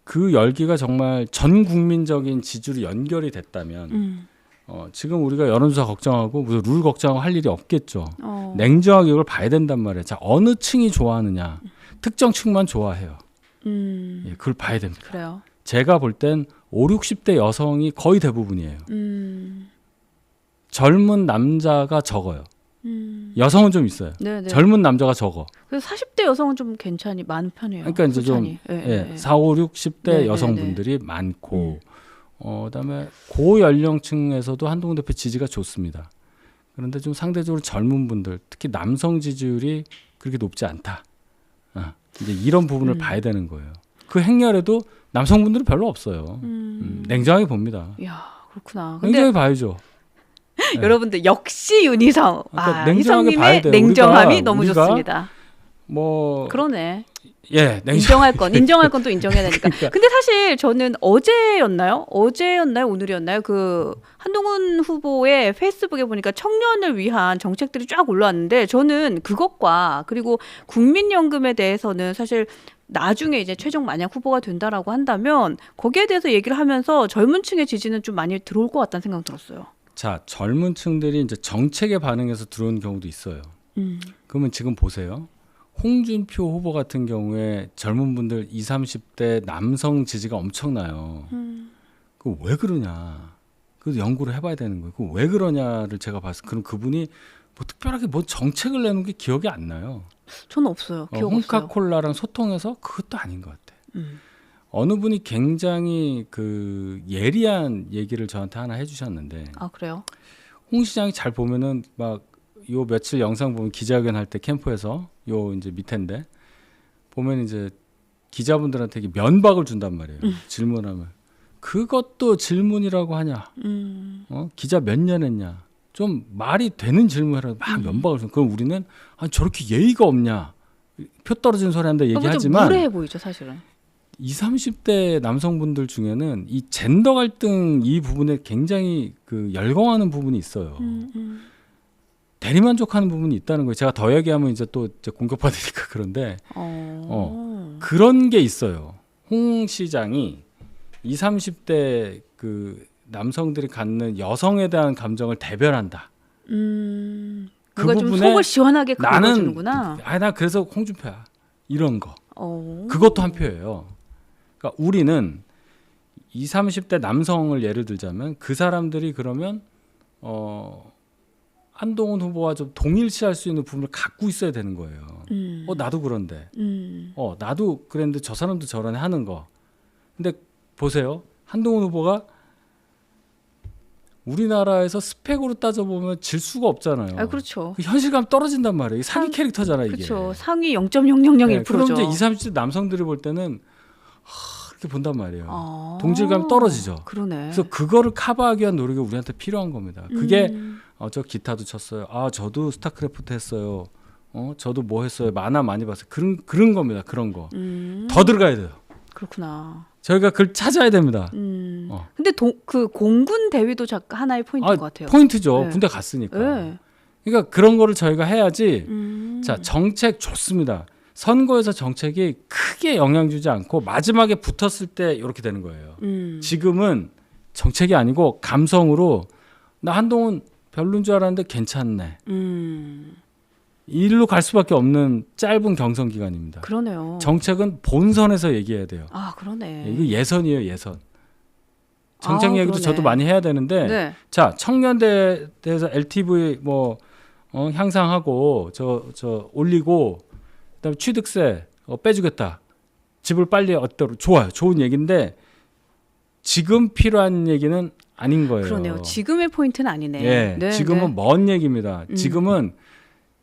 그 열기가 정말 전 국민적인 지지로 연결이 됐다면 지금 우리가 여론조사 걱정하고 무슨 룰 걱정하고 할 일이 없겠죠. 냉정하게 이걸 봐야 된단 말이에요. 자 어느 층이 좋아하느냐. 특정 층만 좋아해요. 예, 그걸 봐야 됩니다. 그래요. 제가 볼 땐 5, 60대 여성이 거의 대부분이에요. 젊은 남자가 적어요. 여성은 좀 있어요. 네네. 젊은 남자가 적어. 그래서 40대 여성은 좀 많은 편이에요. 그러니까 이제 숫자니. 좀 네. 4, 5, 60대 네, 여성분들이 많고 그다음에 고연령층에서도 한동훈 대표 지지가 좋습니다. 그런데 좀 상대적으로 젊은 분들, 특히 남성 지지율이 그렇게 높지 않다. 이제 이런 부분을 봐야 되는 거예요. 그 행렬에도 남성분들은 별로 없어요. 냉정하게 봅니다. 이야, 그렇구나. 근데 냉정하게 봐야죠. 네. 여러분들 역시 윤희성. 그러니까 냉정하게 봐야 희성님의 돼요. 냉정함이 너무 우리가 좋습니다. 예, 그러네. 냉정. 인정할 건 또 인정해야 되니까. 근데 사실 저는 어제였나요? 오늘이었나요? 그 한동훈 후보의 페이스북에 보니까 청년을 위한 정책들이 쫙 올라왔는데 저는 그것과 그리고 국민연금에 대해서는 사실 나중에 이제 최종 만약 후보가 된다라고 한다면 거기에 대해서 얘기를 하면서 젊은 층의 지지는 좀 많이 들어올 것 같다는 생각 들었어요. 자, 젊은 층들이 이제 정책에 반응해서 들어오는 경우도 있어요. 그러면 지금 보세요. 홍준표 후보 같은 경우에 젊은 분들 20, 30대 남성 지지가 엄청나요. 그 왜 그러냐? 그래도 연구를 해봐야 되는 거예요. 그 왜 그러냐를 제가 봤을 때 그럼 그분이 뭐 특별하게 뭐 정책을 내는 게 기억이 안 나요. 저는 없어요. 기억 없어요. 홍카콜라랑 소통해서 그것도 아닌 것 같아. 어느 분이 굉장히 그 예리한 얘기를 저한테 하나 해주셨는데. 그래요? 홍 시장이 잘 보면은 막 요 며칠 영상 보면 기자회견 할 때 캠프에서 요 이제 밑에인데 보면 이제 기자분들한테 이게 면박을 준단 말이에요. 질문하면 그것도 질문이라고 하냐? 기자 몇 년 했냐? 좀 말이 되는 질문을 막 면박을 줘. 그럼 우리는 저렇게 예의가 없냐? 표 떨어지는 소리 한다 얘기하지만 좀 무례해 보이죠, 사실은. 20, 30대 남성분들 중에는 이 젠더 갈등 이 부분에 굉장히 그 열광하는 부분이 있어요. 대리만족하는 부분이 있다는 거예요. 제가 더 얘기하면 이제 또 이제 공격받으니까 그런데 그런 게 있어요. 홍 시장이 20, 30대 그 남성들이 갖는 여성에 대한 감정을 대변한다. 뭔가 좀 속을 시원하게 긁어주는구나. 나 그래서 홍준표야. 이런 거. 그것도 한 표예요. 그러니까 우리는 20, 30대 남성을 예를 들자면 그 사람들이 그러면 한동훈 후보와 좀 동일시할 수 있는 부분을 갖고 있어야 되는 거예요. 나도 그런데. 나도 그랬는데 저 사람도 저러네 하는 거. 근데 보세요. 한동훈 후보가 우리나라에서 스펙으로 따져보면 질 수가 없잖아요. 그렇죠. 그 현실감 떨어진단 말이에요. 사기 캐릭터잖아 이게. 그렇죠. 상위 0.0001%죠. 그럼 이제 20, 30대 남성들이 볼 때는 이렇게 본단 말이에요. 동질감이 떨어지죠. 그러네. 그래서 그거를 커버하기 위한 노력이 우리한테 필요한 겁니다. 그게 저 기타도 쳤어요. 저도 스타크래프트 했어요. 저도 뭐 했어요. 만화 많이 봤어요. 그런 겁니다. 그런 거. 더 들어가야 돼요. 그렇구나. 저희가 그걸 찾아야 됩니다. 근데 그 공군 대위도 하나의 포인트인 것 같아요. 포인트죠. 네. 군대 갔으니까. 네. 그러니까 그런 거를 저희가 해야지. 자, 정책 좋습니다. 선거에서 정책이 크게 영향 주지 않고 마지막에 붙었을 때 이렇게 되는 거예요. 지금은 정책이 아니고 감성으로 나 한동훈 별로인 줄 알았는데 괜찮네. 일로 갈 수밖에 없는 짧은 경선 기간입니다. 그러네요. 정책은 본선에서 얘기해야 돼요. 아, 그러네. 이거 예선이에요, 예선. 정책 아, 얘기도 그러네. 저도 많이 해야 되는데, 네. 자 청년대에서 LTV 뭐 향상하고 저 올리고, 그다음에 취득세 빼주겠다. 집을 빨리 얻도록 좋아요, 좋은 얘기인데 지금 필요한 얘기는 아닌 거예요. 그러네요. 지금의 포인트는 아니네. 예, 네, 지금은 네. 먼 얘기입니다. 지금은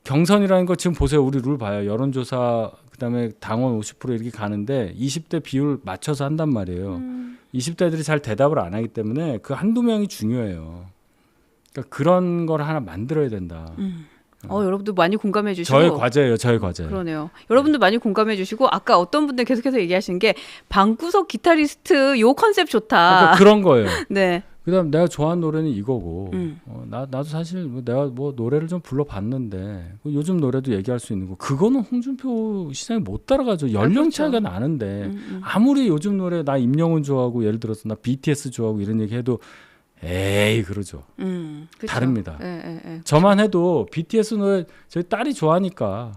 경선이라는 거 지금 보세요. 우리 룰 봐요. 여론조사 그다음에 당원 50% 이렇게 가는데 20대 비율 맞춰서 한단 말이에요. 20대들이 잘 대답을 안 하기 때문에 그 한두 명이 중요해요. 그러니까 그런 걸 하나 만들어야 된다. 여러분도 많이 공감해 주시고. 저의 과제예요. 저의 과제. 그러네요. 여러분도 많이 공감해 주시고 아까 어떤 분들 계속해서 얘기하신 게 방구석 기타리스트 요 컨셉 좋다. 그러니까 그런 거예요. 네. 그다음 내가 좋아하는 노래는 이거고 음. 나도 사실 내가 뭐 노래를 좀 불러봤는데 요즘 노래도 얘기할 수 있는 거 그거는 홍준표 시장이 못 따라가죠. 연령 그렇죠. 차이가 나는데 아무리 요즘 노래 나 임영웅 좋아하고 예를 들어서 나 BTS 좋아하고 이런 얘기해도 에이 그러죠. 그쵸. 다릅니다. 예. 저만 해도 BTS 노래 저희 딸이 좋아하니까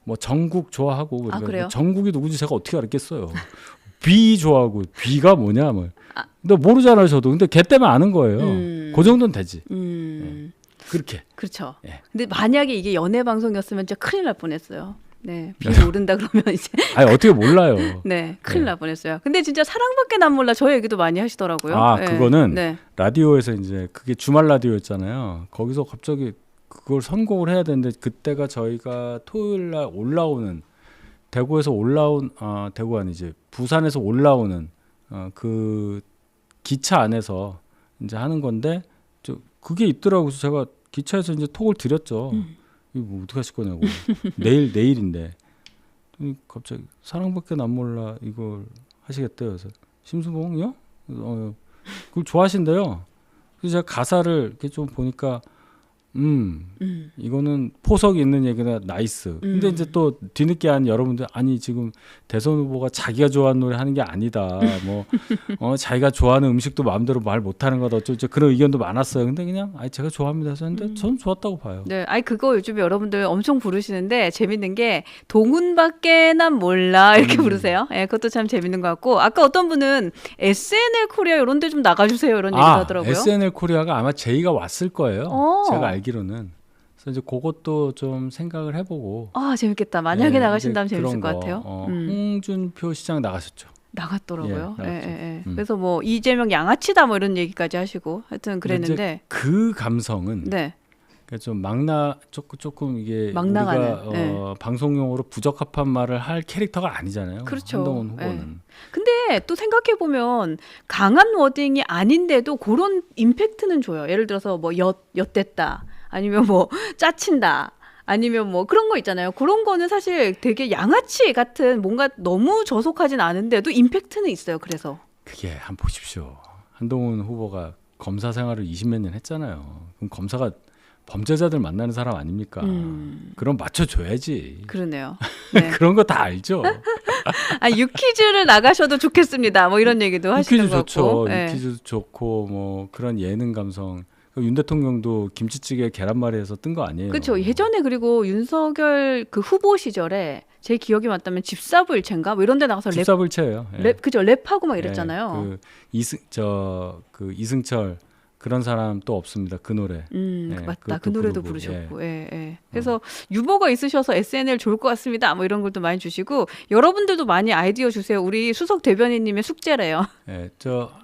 뭐 정국 좋아하고 그러니까 그래요? 정국이 누군지 제가 어떻게 알겠어요. B 좋아하고 B가 뭐냐 뭐. 근데 모르잖아요 저도. 근데 걔 때문에 아는 거예요. 그 정도는 되지. 그렇게. 그렇죠. 예. 근데 만약에 이게 연애 방송이었으면 진짜 큰일 날 뻔했어요. 네. 비 오른다 그러면 이제 아니 어떻게 몰라요. 네, 큰일 날 뻔했어요. 근데 진짜 사랑밖에 난 몰라 저 얘기도 많이 하시더라고요. 아 네. 그거는 네. 라디오에서 이제 그게 주말 라디오였잖아요. 거기서 갑자기 그걸 선곡을 해야 되는데 그때가 저희가 토요일 날 올라오는 대구에서 올라온 대구 아니지 부산에서 올라오는 그 기차 안에서 이제 하는 건데 그게 있더라고요. 그래서 제가 기차에서 이제 톡을 드렸죠. 이거 뭐 어떻게 하실 거냐고. 내일인데 갑자기 사랑밖에 안 몰라 이걸 하시겠대요. 그래서 심수봉이요? 그걸 좋아하신대요. 그래서 제가 가사를 이렇게 좀 보니까 이거는 포석이 있는 얘기가 나이스. 근데 이제 또 뒤늦게 한 여러분들 아니 지금 대선 후보가 자기가 좋아하는 노래 하는 게 아니다. 뭐 자기가 좋아하는 음식도 마음대로 말 못하는 거다. 어쩌고 그런 의견도 많았어요. 근데 그냥 제가 좋아합니다. 했는데 저는 좋았다고 봐요. 네, 그거 요즘에 여러분들 엄청 부르시는데 재밌는 게 동훈밖에 난 몰라 이렇게 부르세요. 예, 그것도 참 재밌는 것 같고 아까 어떤 분은 SNL 코리아 이런 데 좀 나가주세요 이런 얘기도 하더라고요. SNL 코리아가 아마 제의가 왔을 거예요. 오. 제가 알기로는. 그래서 이제 그것도 좀 생각을 해보고. 재밌겠다. 만약에 네, 나가신다면 이제 재밌을 그런 것 같아요. 홍준표 시장 나가셨죠. 나갔더라고요. 예, 나갔죠. 예. 그래서 뭐 이재명 양아치다 뭐 이런 얘기까지 하시고 하여튼 그랬는데 그 감성은 네. 그러니까 좀 조금 이게 막 우리가 나가는, 방송용으로 부적합한 말을 할 캐릭터가 아니잖아요. 그렇죠. 한동훈 후보는. 근데 또 생각해 보면 강한 워딩이 아닌데도 그런 임팩트는 줘요. 예를 들어서 뭐 엿됐다, 아니면 뭐 짜친다, 아니면 뭐 그런 거 있잖아요. 그런 거는 사실 되게 양아치 같은 뭔가 너무 저속하진 않은데도 임팩트는 있어요. 그래서 그게 한번 보십시오. 한동훈 후보가 검사 생활을 20몇 년 했잖아요. 그럼 검사가 범죄자들 만나는 사람 아닙니까? 그럼 맞춰줘야지. 그러네요. 네. 그런 거 다 알죠. 유퀴즈를 나가셔도 좋겠습니다. 뭐 이런 얘기도 하시는 유퀴즈 것 좋죠. 같고. 네. 유퀴즈 좋고 뭐 그런 예능 감성. 윤 대통령도 김치찌개 계란말이에서 뜬 거 아니에요. 그렇죠. 예전에 그리고 윤석열 그 후보 시절에 제 기억이 맞다면 집사부일체인가 뭐 이런 데 나가서 집사불체예요. 예. 그죠. 랩하고 막 이랬잖아요. 그 이승철 그런 사람 또 없습니다. 그 노래. 맞다. 그 그것도 노래도 부르고, 부르셨고. 예. 그래서 유머가 있으셔서 SNL 좋을 것 같습니다. 뭐 이런 걸도 많이 주시고 여러분들도 많이 아이디어 주세요. 우리 수석 대변인님의 숙제래요. 예,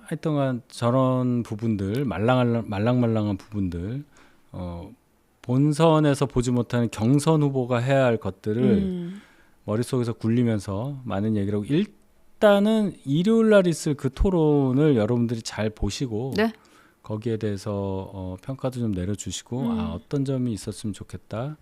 하여튼간 저런 부분들 말랑말랑한 부분들 본선에서 보지 못하는 경선 후보가 해야 할 것들을 머릿속에서 굴리면서 많은 얘기를 하고 일단은 일요일 날 있을 그 토론을 여러분들이 잘 보시고 네. 거기에 대해서 평가도 좀 내려주시고 어떤 점이 있었으면 좋겠다.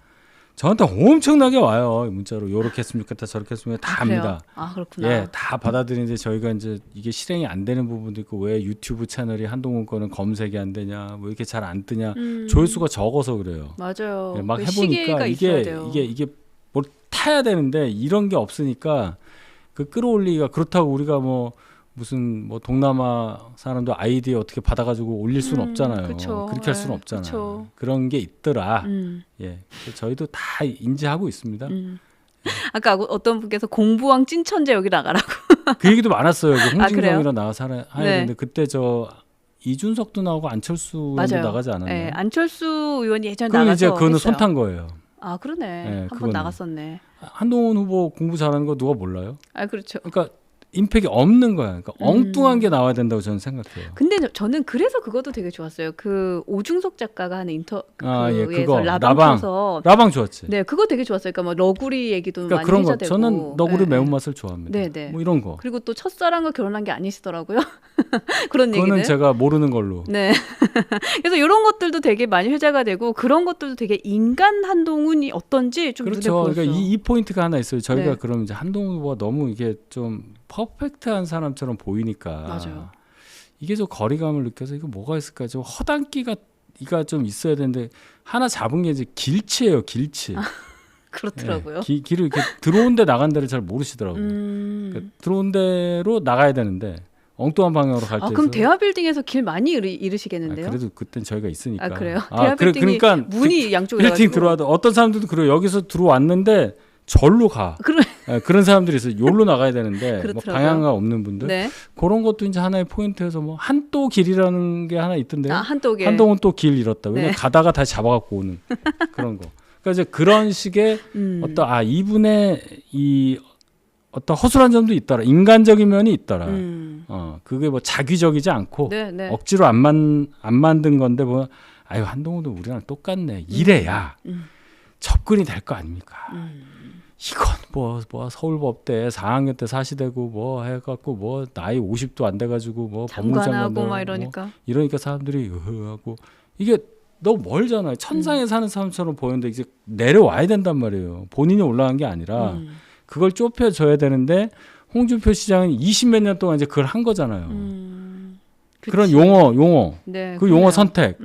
저한테 엄청나게 와요. 문자로 요렇게 했으면 좋겠다 저렇게 했으면 좋겠다 다 합니다. 그렇구나. 예, 다 받아들이는데 저희가 이제 이게 실행이 안 되는 부분도 있고 왜 유튜브 채널이 한동훈 거는 검색이 안 되냐 뭐 이렇게 잘 안 뜨냐 조회수가 적어서 그래요. 맞아요. 예, 막 그 해보니까 시계가 있어야 돼요. 이게 뭘 타야 되는데 이런 게 없으니까 그 끌어올리기가 그렇다고 우리가 뭐 무슨 뭐 동남아 사람도 아이디 어떻게 받아가지고 올릴 수는 없잖아요. 그쵸. 그렇게 할 수는 네, 없잖아요. 그쵸. 그런 게 있더라. 음. 예, 그래서 저희도 다 인지하고 있습니다. 아까 어떤 분께서 공부왕 찐천재 여기 나가라고. 그 얘기도 많았어요. 그 그래요? 홍진경이랑 나가서 해야 네. 되는데 그때 저 이준석도 나오고 안철수 의원도 맞아요. 나가지 않았나요? 네, 안철수 의원이 예전에 그건 나가서 이제 그거는 했어요. 손 탄 거예요. 아 그러네. 네, 한 번 그거는. 나갔었네. 한동훈 후보 공부 잘하는 거 누가 몰라요? 아 그렇죠. 그러니까 임팩이 없는 거야. 그러니까 엉뚱한 게 나와야 된다고 저는 생각해요. 근데 저는 그래서 그것도 되게 좋았어요. 그 오중석 작가가 하는 예, 그에서 그거 라방 라방. 펴서 라방 좋았지. 네 그거 되게 좋았어요. 그러니까 뭐 너구리 얘기도 그러니까 많이 그런 거 해자되고. 저는 너구리 네, 매운맛을 좋아합니다. 네, 네. 뭐 이런 거. 그리고 또 첫사랑과 결혼한 게 아니시더라고요. 그런 그거는 얘기는. 제가 모르는 걸로. 네. 그래서 이런 것들도 되게 많이 회자가 되고 그런 것들도 되게 인간 한동훈이 어떤지 좀 그렇죠. 눈에 보였어요. 그러니까 이 포인트가 하나 있어요. 저희가 네. 그럼 이제 한동훈 후보가 너무 이게 좀 퍼펙트한 사람처럼 보이니까 맞아요. 이게 좀 거리감을 느껴서 이거 뭐가 있을까? 좀 허당기가 좀 있어야 되는데 하나 잡은 게 이제 길치예요. 길치. 그렇더라고요. 길을 이렇게 들어온 데 나간 데를 잘 모르시더라고요. 그러니까 들어온 데로 나가야 되는데 엉뚱한 방향으로 갈 때. 아 그럼 대화빌딩에서 길 많이 잃으시겠는데요? 그래도 그땐 저희가 있으니까. 아 그래요? 대화빌딩이 그러니까 문이 양쪽에 빌딩 들어와도 어떤 사람들도 그래요. 여기서 들어왔는데 절로 가. 그런 사람들이 있어요. 요로 나가야 되는데 뭐 그렇더라고요. 방향가 없는 분들. 네. 그런 것도 이제 하나의 포인트여서 뭐 한도 길이라는 게 하나 있던데요. 아 한독에. 한동훈 또 길 잃었다. 왜냐 네. 가다가 다시 잡아갖고 오는 그런 거. 그러니까 이제 그런 식의 어떤 이분의 이 어떤 허술한 점도 있더라. 인간적인 면이 있더라. 그게 뭐 자기적이지 않고 네, 네. 억지로 안 만든 건데 뭐 아유 한동훈도 우리랑 똑같네. 이래야 접근이 될 거 아닙니까? 이건 뭐 서울법대 4학년 때 사시되고 뭐 해갖고 뭐 나이 50도 안 돼가지고 뭐 장관하고 막 이러니까. 이러니까 사람들이 하고 이게 너무 멀잖아요. 천상에 사는 사람처럼 보이는데 이제 내려와야 된단 말이에요. 본인이 올라간 게 아니라 그걸 좁혀줘야 되는데 홍준표 시장은 20몇 년 동안 이제 그걸 한 거잖아요. 그런 그치. 용어, 네, 그 그러네요. 용어 선택,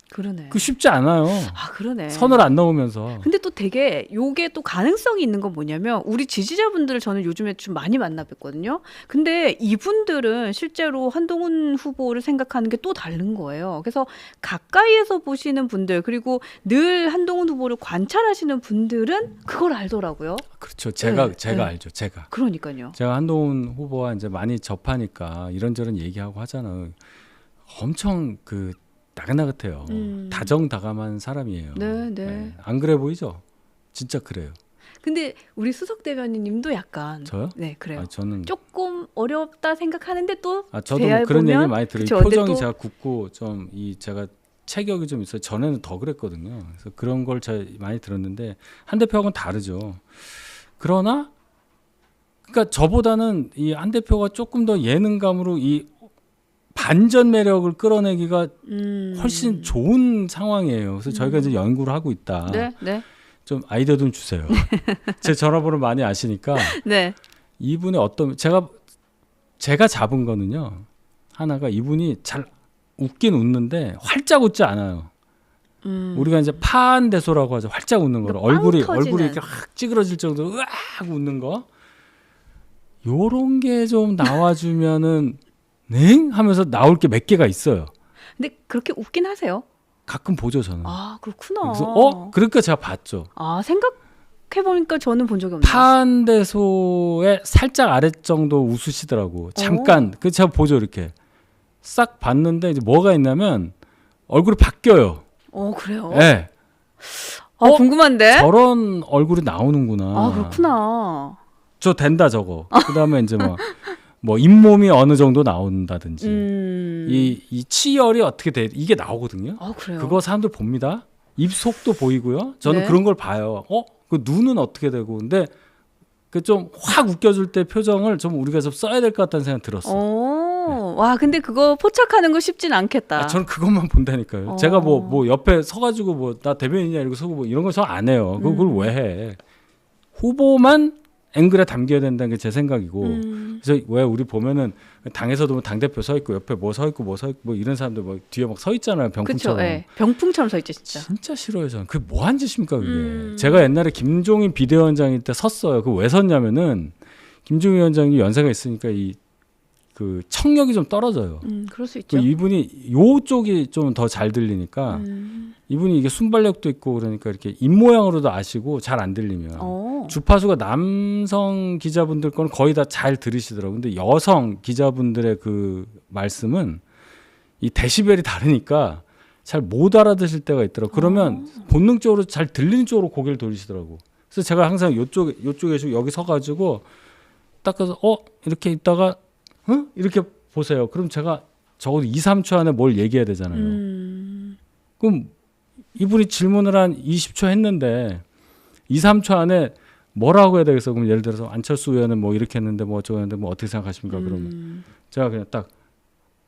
그러네. 그 쉽지 않아요. 아 그러네. 선을 안 넘으면서. 근데 또 되게 요게 또 가능성이 있는 건 뭐냐면 우리 지지자분들을 저는 요즘에 좀 많이 만나 뵀거든요. 근데 이분들은 실제로 한동훈 후보를 생각하는 게 또 다른 거예요. 그래서 가까이에서 보시는 분들 그리고 늘 한동훈 후보를 관찰하시는 분들은 그걸 알더라고요. 그렇죠. 제가 네. 알죠. 제가 그러니까요. 한동훈 후보와 이제 많이 접하니까 이런저런 얘기하고 하잖아요. 엄청 그 나긋나긋해요. 다정다감한 사람이에요. 네. 안 그래 보이죠? 진짜 그래요. 근데 우리 수석 대변인님도 약간 저요? 네 그래요. 저는 조금 어렵다 생각하는데 또 저도 대화해 그런 보면, 얘기 많이 들어요. 그쵸, 표정이 근데 또 제가 굳고 좀 제가 체격이 좀 있어요. 전에는 더 그랬거든요. 그래서 그런 걸 제가 많이 들었는데 한 대표하고는 다르죠. 그러나 그러니까 저보다는 이 한 대표가 조금 더 예능감으로 이 반전 매력을 끌어내기가 훨씬 좋은 상황이에요. 그래서 저희가 이제 연구를 하고 있다. 네. 좀 아이디어 좀 주세요. 제 전화번호 많이 아시니까 네. 이분의 어떤 제가 잡은 거는요. 하나가 이분이 잘 웃긴 웃는데 활짝 웃지 않아요. 우리가 이제 파한대소라고 하죠. 활짝 웃는 거를 그러니까 얼굴이 이렇게 확 찌그러질 정도로 으악 웃는 거. 요런 게 좀 나와주면은 네? 하면서 나올 게 몇 개가 있어요. 근데 그렇게 웃긴 하세요? 가끔 보죠 저는. 아 그렇구나. 그래서 그러니까 제가 봤죠. 아 생각해보니까 저는 본 적이 없네요. 파한대소의 살짝 아래 정도 웃으시더라고. 잠깐. 그 제가 보죠 이렇게. 싹 봤는데 이제 뭐가 있냐면 얼굴이 바뀌어요. 그래요? 네. 궁금한데? 저런 얼굴이 나오는구나. 아 그렇구나. 저 된다 저거. 그다음에 이제 뭐 잇몸이 어느 정도 나온다든지 이 치열이 어떻게 돼 이게 나오거든요. 아 그래요? 그거 사람들 봅니다. 입속도 보이고요. 저는 네. 그런 걸 봐요. 그 눈은 어떻게 되고 근데 그 좀 확 웃겨줄 때 표정을 좀 우리가 좀 써야 될 것 같다는 생각 들었어. 와 근데 그거 포착하는 거 쉽진 않겠다. 저는 그것만 본다니까요. 제가 뭐 옆에 서가지고 뭐 나 대변인이냐 이러고 서고 뭐 이런 거 저 안 해요. 그걸 왜 해? 후보만 앵글에 담겨야 된다는 게 제 생각이고 그래서 왜 우리 보면은 당에서도 뭐 당대표 서 있고 옆에 뭐 서 있고 뭐 이런 사람들 뭐 뒤에 막 서 있잖아요. 병풍처럼. 그쵸, 병풍처럼 서 있죠 진짜. 진짜 싫어요 저는. 그게 뭐 한 짓입니까 그게. 제가 옛날에 김종인 비대위원장일 때 섰어요. 그 왜 섰냐면은 김종인 위원장이 연세가 있으니까 그 청력이 좀 떨어져요. 그럴 수 있죠. 이분이 요쪽이 좀 더 잘 들리니까 이분이 이게 순발력도 있고 그러니까 이렇게 입 모양으로도 아시고 잘 안 들리면 주파수가 남성 기자분들 거는 거의 다 잘 들으시더라고요. 근데 여성 기자분들의 그 말씀은 이 데시벨이 다르니까 잘 못 알아듣실 때가 있더라고요. 그러면 본능적으로 잘 들리는 쪽으로 고개를 돌리시더라고요. 그래서 제가 항상 요쪽에 여기 서가지고 딱 가서 이렇게 있다가 이렇게 보세요. 그럼 제가 적어도 2, 3초 안에 뭘 얘기해야 되잖아요. 그럼 이분이 질문을 한 20초 했는데 2, 3초 안에 뭐라고 해야 되겠어? 그럼 예를 들어서 안철수 의원은 뭐 이렇게 했는데 뭐 어쩌고 했는데 뭐 어떻게 생각하십니까? 그러면 제가 그냥 딱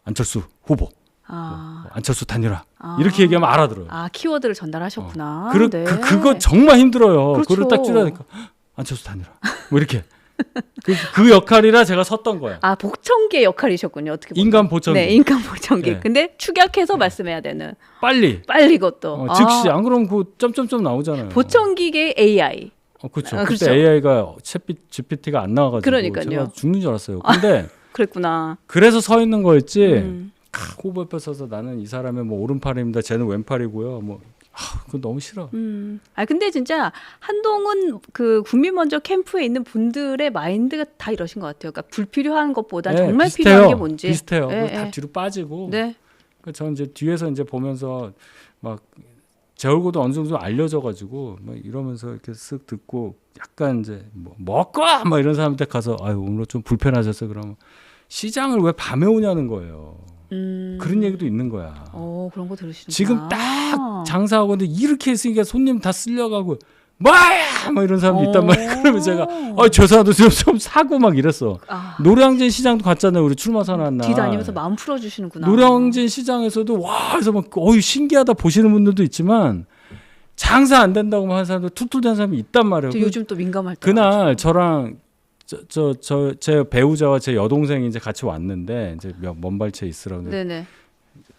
안철수 후보, 뭐 안철수 단일화 이렇게 얘기하면 알아들어요. 키워드를 전달하셨구나. 네. 그거 정말 힘들어요. 그렇죠. 그걸 딱 줄여니까 안철수 단일화 뭐 이렇게 그 역할이라 제가 섰던 거야. 복청기의 역할이셨군요. 어떻게 보면. 인간 보청기. 네, 인간 보청기. 네. 근데 축약해서 말씀해야 되는. 빨리 그것도. 즉시 안 그러면 그 점점점 나오잖아요. 보청기계 AI. 그렇죠. 그렇죠. 그때 AI가 GPT가 안 나와가지고 그러니까요. 제가 죽는 줄 알았어요. 근데 그랬구나. 그래서 서 있는 거였지. 후보 옆에 서서 나는 이 사람의 뭐 오른팔입니다. 쟤는 왼팔이고요. 뭐 그거 너무 싫어. 근데 진짜 한동훈 그 국민 먼저 캠프에 있는 분들의 마인드가 다 이러신 것 같아요. 그러니까 불필요한 것보다 정말 비슷해요. 필요한 게 뭔지. 비슷해요. 네, 다 뒤로 빠지고. 네. 저는 이제 뒤에서 이제 보면서 막 제 얼굴도 어느 정도 알려져가지고 막 이러면서 이렇게 쓱 듣고 약간 이제 뭐 먹고 막 이런 사람한테 가서 오늘 좀 불편하셨어 그러면 시장을 왜 밤에 오냐는 거예요. 그런 얘기도 있는 거야. 그런 거 들으시는구나. 지금 딱 장사하고 있는데 이렇게 했으니까 손님 다 쓸려가고 뭐야 뭐 이런 사람도 있단 말이에요. 그러면 제가 죄송하다 좀 사고 막 이랬어. 노량진 시장도 갔잖아요. 우리 출마 선언 날. 뒤다니면서 마음 풀어주시는구나. 노량진 시장에서도 와 그래서 막 신기하다 보시는 분들도 있지만 장사 안 된다고 하는 사람들 툴툴대는 사람이 있단 말이에요. 요즘 또 민감할 때. 그날 저랑 제 배우자와 제 여동생이 이제 같이 왔는데 이제 먼발치에 있으라고 네네.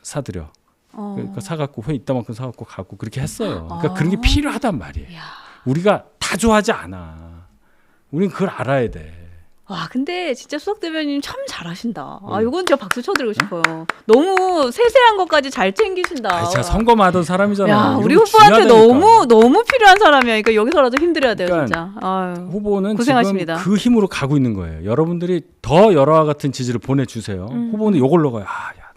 사드려. 그러니까 사갖고 회 이따만큼 사갖고 가고 그렇게 했어요. 그러니까 그런 게 필요하단 말이에요. 이야. 우리가 다 좋아하지 않아. 우린 그걸 알아야 돼. 와, 근데 진짜 수석 대변인 참 잘하신다. 이건 제가 박수 쳐드리고 싶어요. 너무 세세한 것까지 잘 챙기신다. 제가 선거만 사람이잖아요. 야, 우리 후보한테 너무 필요한 사람이야. 그러니까 여기서라도 힘들어야 돼요, 그러니까 진짜. 후보는 고생하십니다. 지금 그 힘으로 가고 있는 거예요. 여러분들이 더 여러와 같은 지지를 보내주세요. 후보는 요걸로 가요.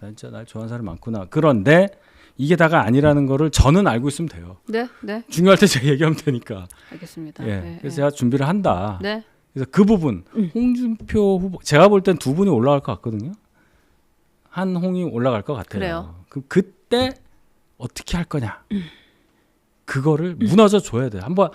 나 진짜 날 좋아하는 사람이 많구나. 그런데 이게 다가 아니라는 거를 저는 알고 있으면 돼요. 네. 중요할 때 제가 얘기하면 되니까. 알겠습니다. 그래서 제가 준비를 한다. 네. 그래서 그 부분 홍준표 후보 제가 볼 땐 두 분이 올라갈 것 같거든요. 한홍이 올라갈 것 같아요. 그래요. 그때 어떻게 할 거냐? 그거를 무너져 줘야 돼. 한번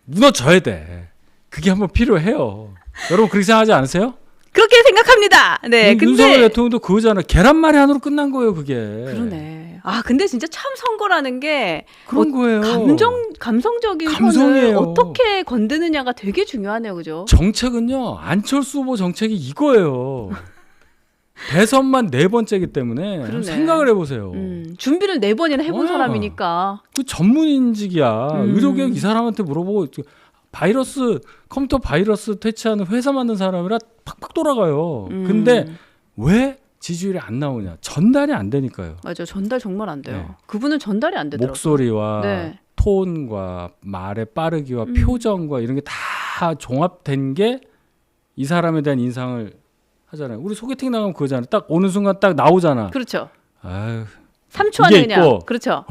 무너져야 돼. 그게 한번 필요해요. 여러분 그렇게 생각하지 않으세요? 그렇게 생각합니다. 네. 근데 윤석열 대통령도 그거잖아. 계란말이 하나로 끝난 거예요, 그게. 그러네. 근데 진짜 참 선거라는 게 그런 거예요. 감성적인 감성이에요. 선을 어떻게 건드느냐가 되게 중요하네요, 그죠? 정책은요. 안철수 후보 정책이 이거예요. 대선만 4번째이기 때문에 그러네. 생각을 해보세요. 준비를 4번이나 해본 사람이니까. 그 전문인직이야. 의료교육 이 사람한테 물어보고 컴퓨터 바이러스 퇴치하는 회사 만든 사람이라 팍팍 돌아가요. 근데 왜 지지율이 안 나오냐? 전달이 안 되니까요. 맞아요. 전달 정말 안 돼요. 네. 그분은 전달이 안 되더라고요. 목소리와 네. 톤과 말의 빠르기와 표정과 이런 게 다 종합된 게 이 사람에 대한 인상을 하잖아요. 우리 소개팅 나가면 그거잖아요. 딱 오는 순간 딱 나오잖아. 그렇죠. 아유, 3초 안에 이게 그냥. 있고, 그렇죠.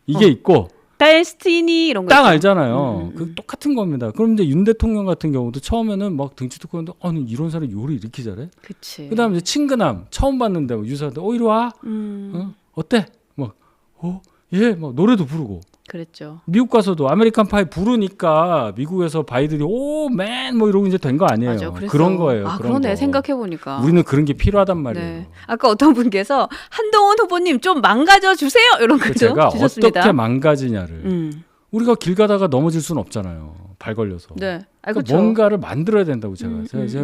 이게 있고 데스티니 이런 거 딱 있죠. 알잖아요. 그 똑같은 겁니다. 그럼 이제 윤 대통령 같은 경우도 처음에는 막 등치 두고 하는데 아니 이런 사람이 요리 이렇게 잘해? 그치. 그다음에 이제 친근함 처음 봤는데 뭐 유사한테 이리 와. 어때? 막 예, 막 노래도 부르고. 그랬죠. 미국 가서도 아메리칸 파이 부르니까 미국에서 바이들이 맨 뭐 이러고 이제 된 거 아니에요. 맞아, 그랬어. 그런 거예요. 그런 그러네. 거. 생각해 보니까. 우리는 그런 게 필요하단 말이에요. 네. 아까 어떤 분께서 한동훈 후보님 좀 망가져 주세요. 이런 거 좀 제가 주셨습니다. 어떻게 망가지냐를 우리가 길 가다가 넘어질 수는 없잖아요. 발 걸려서. 네. 그러니까 그렇죠. 뭔가를 만들어야 된다고 제가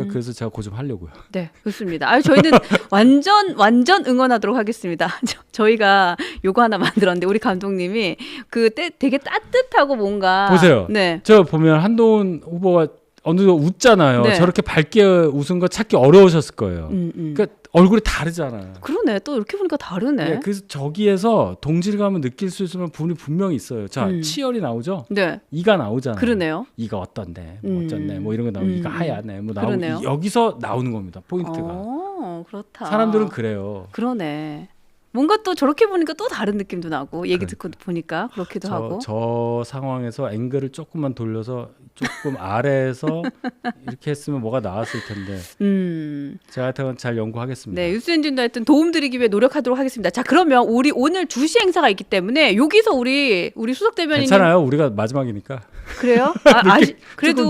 그래서 제가 그 좀 하려고요. 네, 좋습니다. 저희는 완전 응원하도록 하겠습니다. 저희가 요거 하나 만들었는데 우리 감독님이 되게 따뜻하고 뭔가 보세요. 네. 저 보면 한동훈 후보가 어느 정도 웃잖아요. 네. 저렇게 밝게 웃은 거 찾기 어려우셨을 거예요. 그러니까 얼굴이 다르잖아요. 그러네. 또 이렇게 보니까 다르네. 네, 그래서 저기에서 동질감을 느낄 수 있는 부분이 분명히 있어요. 자, 음. 치열이 나오죠. 네. 이가 나오잖아요. 그러네요. 이가 어떤데, 뭐 어쩐네, 뭐 이런 거 나오고 이가 하얗네, 뭐 그러네요. 나오고 여기서 나오는 겁니다. 포인트가. 그렇다. 사람들은 그래요. 그러네. 뭔가 또 저렇게 보니까 또 다른 느낌도 나고 얘기 듣고 보니까 그렇기도 하고. 저 상황에서 앵글을 조금만 돌려서 조금 아래에서 이렇게 했으면 뭐가 나왔을 텐데. 제가 하여튼 잘 연구하겠습니다. 네, 유스엔진도 하여튼 도움드리기 위해 노력하도록 하겠습니다. 자, 그러면 우리 오늘 2시 행사가 있기 때문에 여기서 우리 수석 대변인님 괜찮아요. 우리가 마지막이니까. 그래도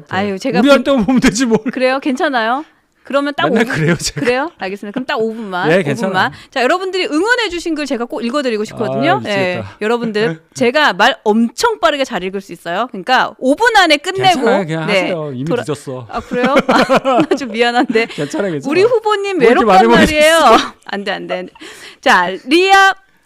아유 제가 우리한테 보면 되지 뭘. 그래요? 괜찮아요? 그러면 딱 맨날 5분 그래요, 제가. 그래요? 알겠습니다. 그럼 딱 5분만. 네, 괜찮아요. 5분만. 자, 여러분들이 응원해 주신 글 제가 꼭 읽어드리고 싶거든요. 아, 미치겠다. 여러분들 제가 말 엄청 빠르게 잘 읽을 수 있어요. 그러니까 5분 안에 끝내고. 괜찮아요. 그냥 네. 하세요. 이미 늦었어. 아 그래요? 나 좀 미안한데. 괜찮아요. 우리 후보님 뭐 이렇게 외롭단 말해 말이에요. 안 돼. 자,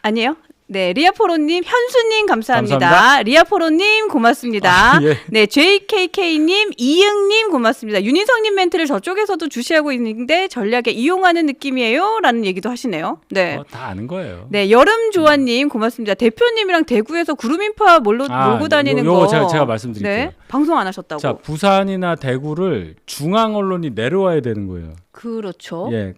아니에요? 네, 리아포로님, 현수님 감사합니다. 리아포로님 고맙습니다. 예. 네, JKK님, 이응님 고맙습니다. 윤희성님 멘트를 저쪽에서도 주시하고 있는데 전략에 이용하는 느낌이에요? 라는 얘기도 하시네요. 네. 다 아는 거예요. 네, 여름조아님 고맙습니다. 대표님이랑 대구에서 구름인파 몰고 다니는 요거 거. 제가 말씀드릴게요. 네, 방송 안 하셨다고. 자, 부산이나 대구를 중앙 언론이 내려와야 되는 거예요. 그렇죠. 예.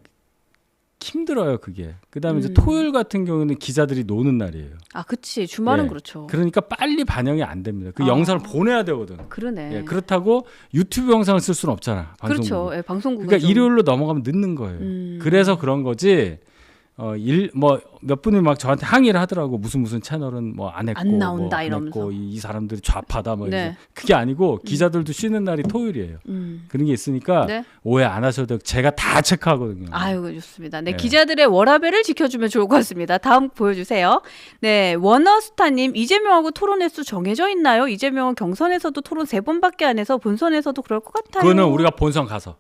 힘들어요, 그게. 그다음에 이제 토요일 같은 경우는 기자들이 노는 날이에요. 아, 그치. 주말은 예. 그렇죠. 그러니까 빨리 반영이 안 됩니다. 그 영상을 보내야 되거든. 그러네. 예, 그렇다고 유튜브 영상을 쓸 수는 없잖아. 방송국이. 그렇죠. 예, 방송국은 그러니까 좀... 일요일로 넘어가면 늦는 거예요. 그래서 그런 거지. 몇 분이 막 저한테 항의를 하더라고. 무슨 채널은 뭐 안 했고 안 나온다 뭐 이러면서. 했고 이 사람들이 좌파다 뭐 네. 이러면서. 그게 아니고 기자들도 쉬는 날이 토요일이에요. 그런 게 있으니까 네. 오해 안 하셔도 돼요. 제가 다 체크하거든요. 아유, 좋습니다. 네, 네. 기자들의 워라밸을 지켜주면 좋을 것 같습니다. 다음 보여주세요. 네, 워너스타님, 이재명하고 토론 횟수 정해져 있나요? 이재명은 경선에서도 토론 3번밖에 안 해서 본선에서도 그럴 것 같아요. 그거는 우리가 본선 가서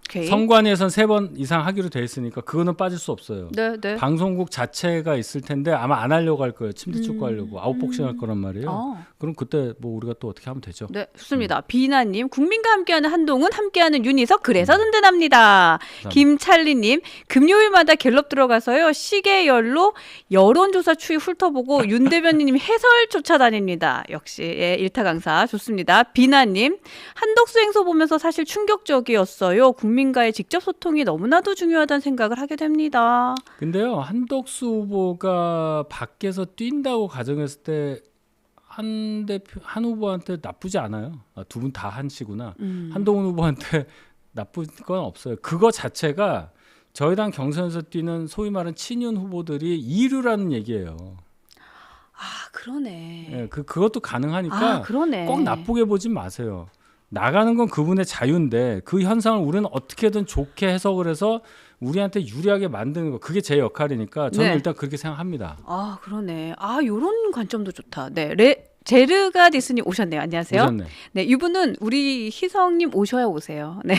오케이. 선관위에선 3번 이상 하기로 돼 있으니까 그거는 빠질 수 없어요. 네. 방송국 자체가 있을 텐데 아마 안 하려고 할 거예요. 침대 축구 하려고 아웃복싱 할 거란 말이에요. 그럼 그때 뭐 우리가 또 어떻게 하면 되죠. 네, 좋습니다. 비나님, 국민과 함께하는 한동훈, 함께하는 윤희석, 그래서 든든합니다. 김찰리님, 금요일마다 갤럽 들어가서요 시계열로 여론조사 추이 훑어보고 윤 대변인님 해설 쫓아다닙니다. 역시 일타 강사 좋습니다. 비나님, 한덕수 행소 보면서 사실 충격적이었어요. 국민과의 직접 소통이 너무나도 중요하다는 생각을 하게 됩니다. 근데요, 한덕수 후보가 밖에서 뛴다고 가정했을 때 한 후보한테 나쁘지 않아요. 두 분 다 한시구나. 한동훈 후보한테 나쁜 건 없어요. 그거 자체가 저희 당 경선에서 뛰는 소위 말하는 친윤 후보들이 이류라는 얘기예요. 아, 그러네. 예, 그것도 가능하니까 그러네. 꼭 나쁘게 보진 마세요. 나가는 건 그분의 자유인데 그 현상을 우리는 어떻게든 좋게 해석을 해서 우리한테 유리하게 만드는 거, 그게 제 역할이니까 저는 네. 일단 그렇게 생각합니다. 아, 그러네. 요런 관점도 좋다. 네, 제르가 디스님 오셨네요. 안녕하세요. 오셨네. 네, 이분은 우리 희성님 오셔야 오세요. 네,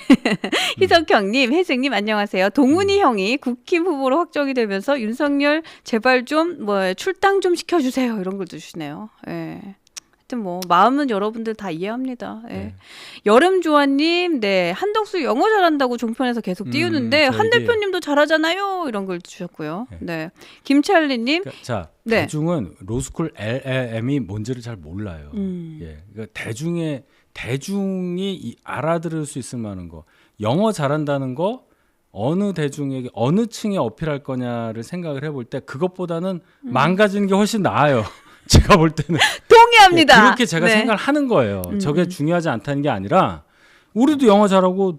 희석형님, 혜승님 안녕하세요. 동훈이 형이 국힘 후보로 확정이 되면서 윤석열 제발 좀 출당 좀 시켜주세요. 이런 걸 주시네요. 네. 하여튼 뭐 마음은 여러분들 다 이해합니다. 네. 네. 여름조아님, 네, 한덕수 영어 잘한다고 종편에서 계속 띄우는데 한 대표님도 잘하잖아요. 이런 걸 주셨고요. 네, 김찰리님, 그러니까, 자, 네. 대중은 로스쿨 LLM이 뭔지를 잘 몰라요. 예, 그러니까 대중이 알아들을 수 있을 만한 거, 영어 잘한다는 거 어느 대중에게 어느 층에 어필할 거냐를 생각을 해볼 때 그것보다는 망가지는 게 훨씬 나아요. 제가 볼 때는 동의합니다. 예, 그렇게 제가 네. 생각을 하는 거예요. 저게 중요하지 않다는 게 아니라 우리도 영어 잘하고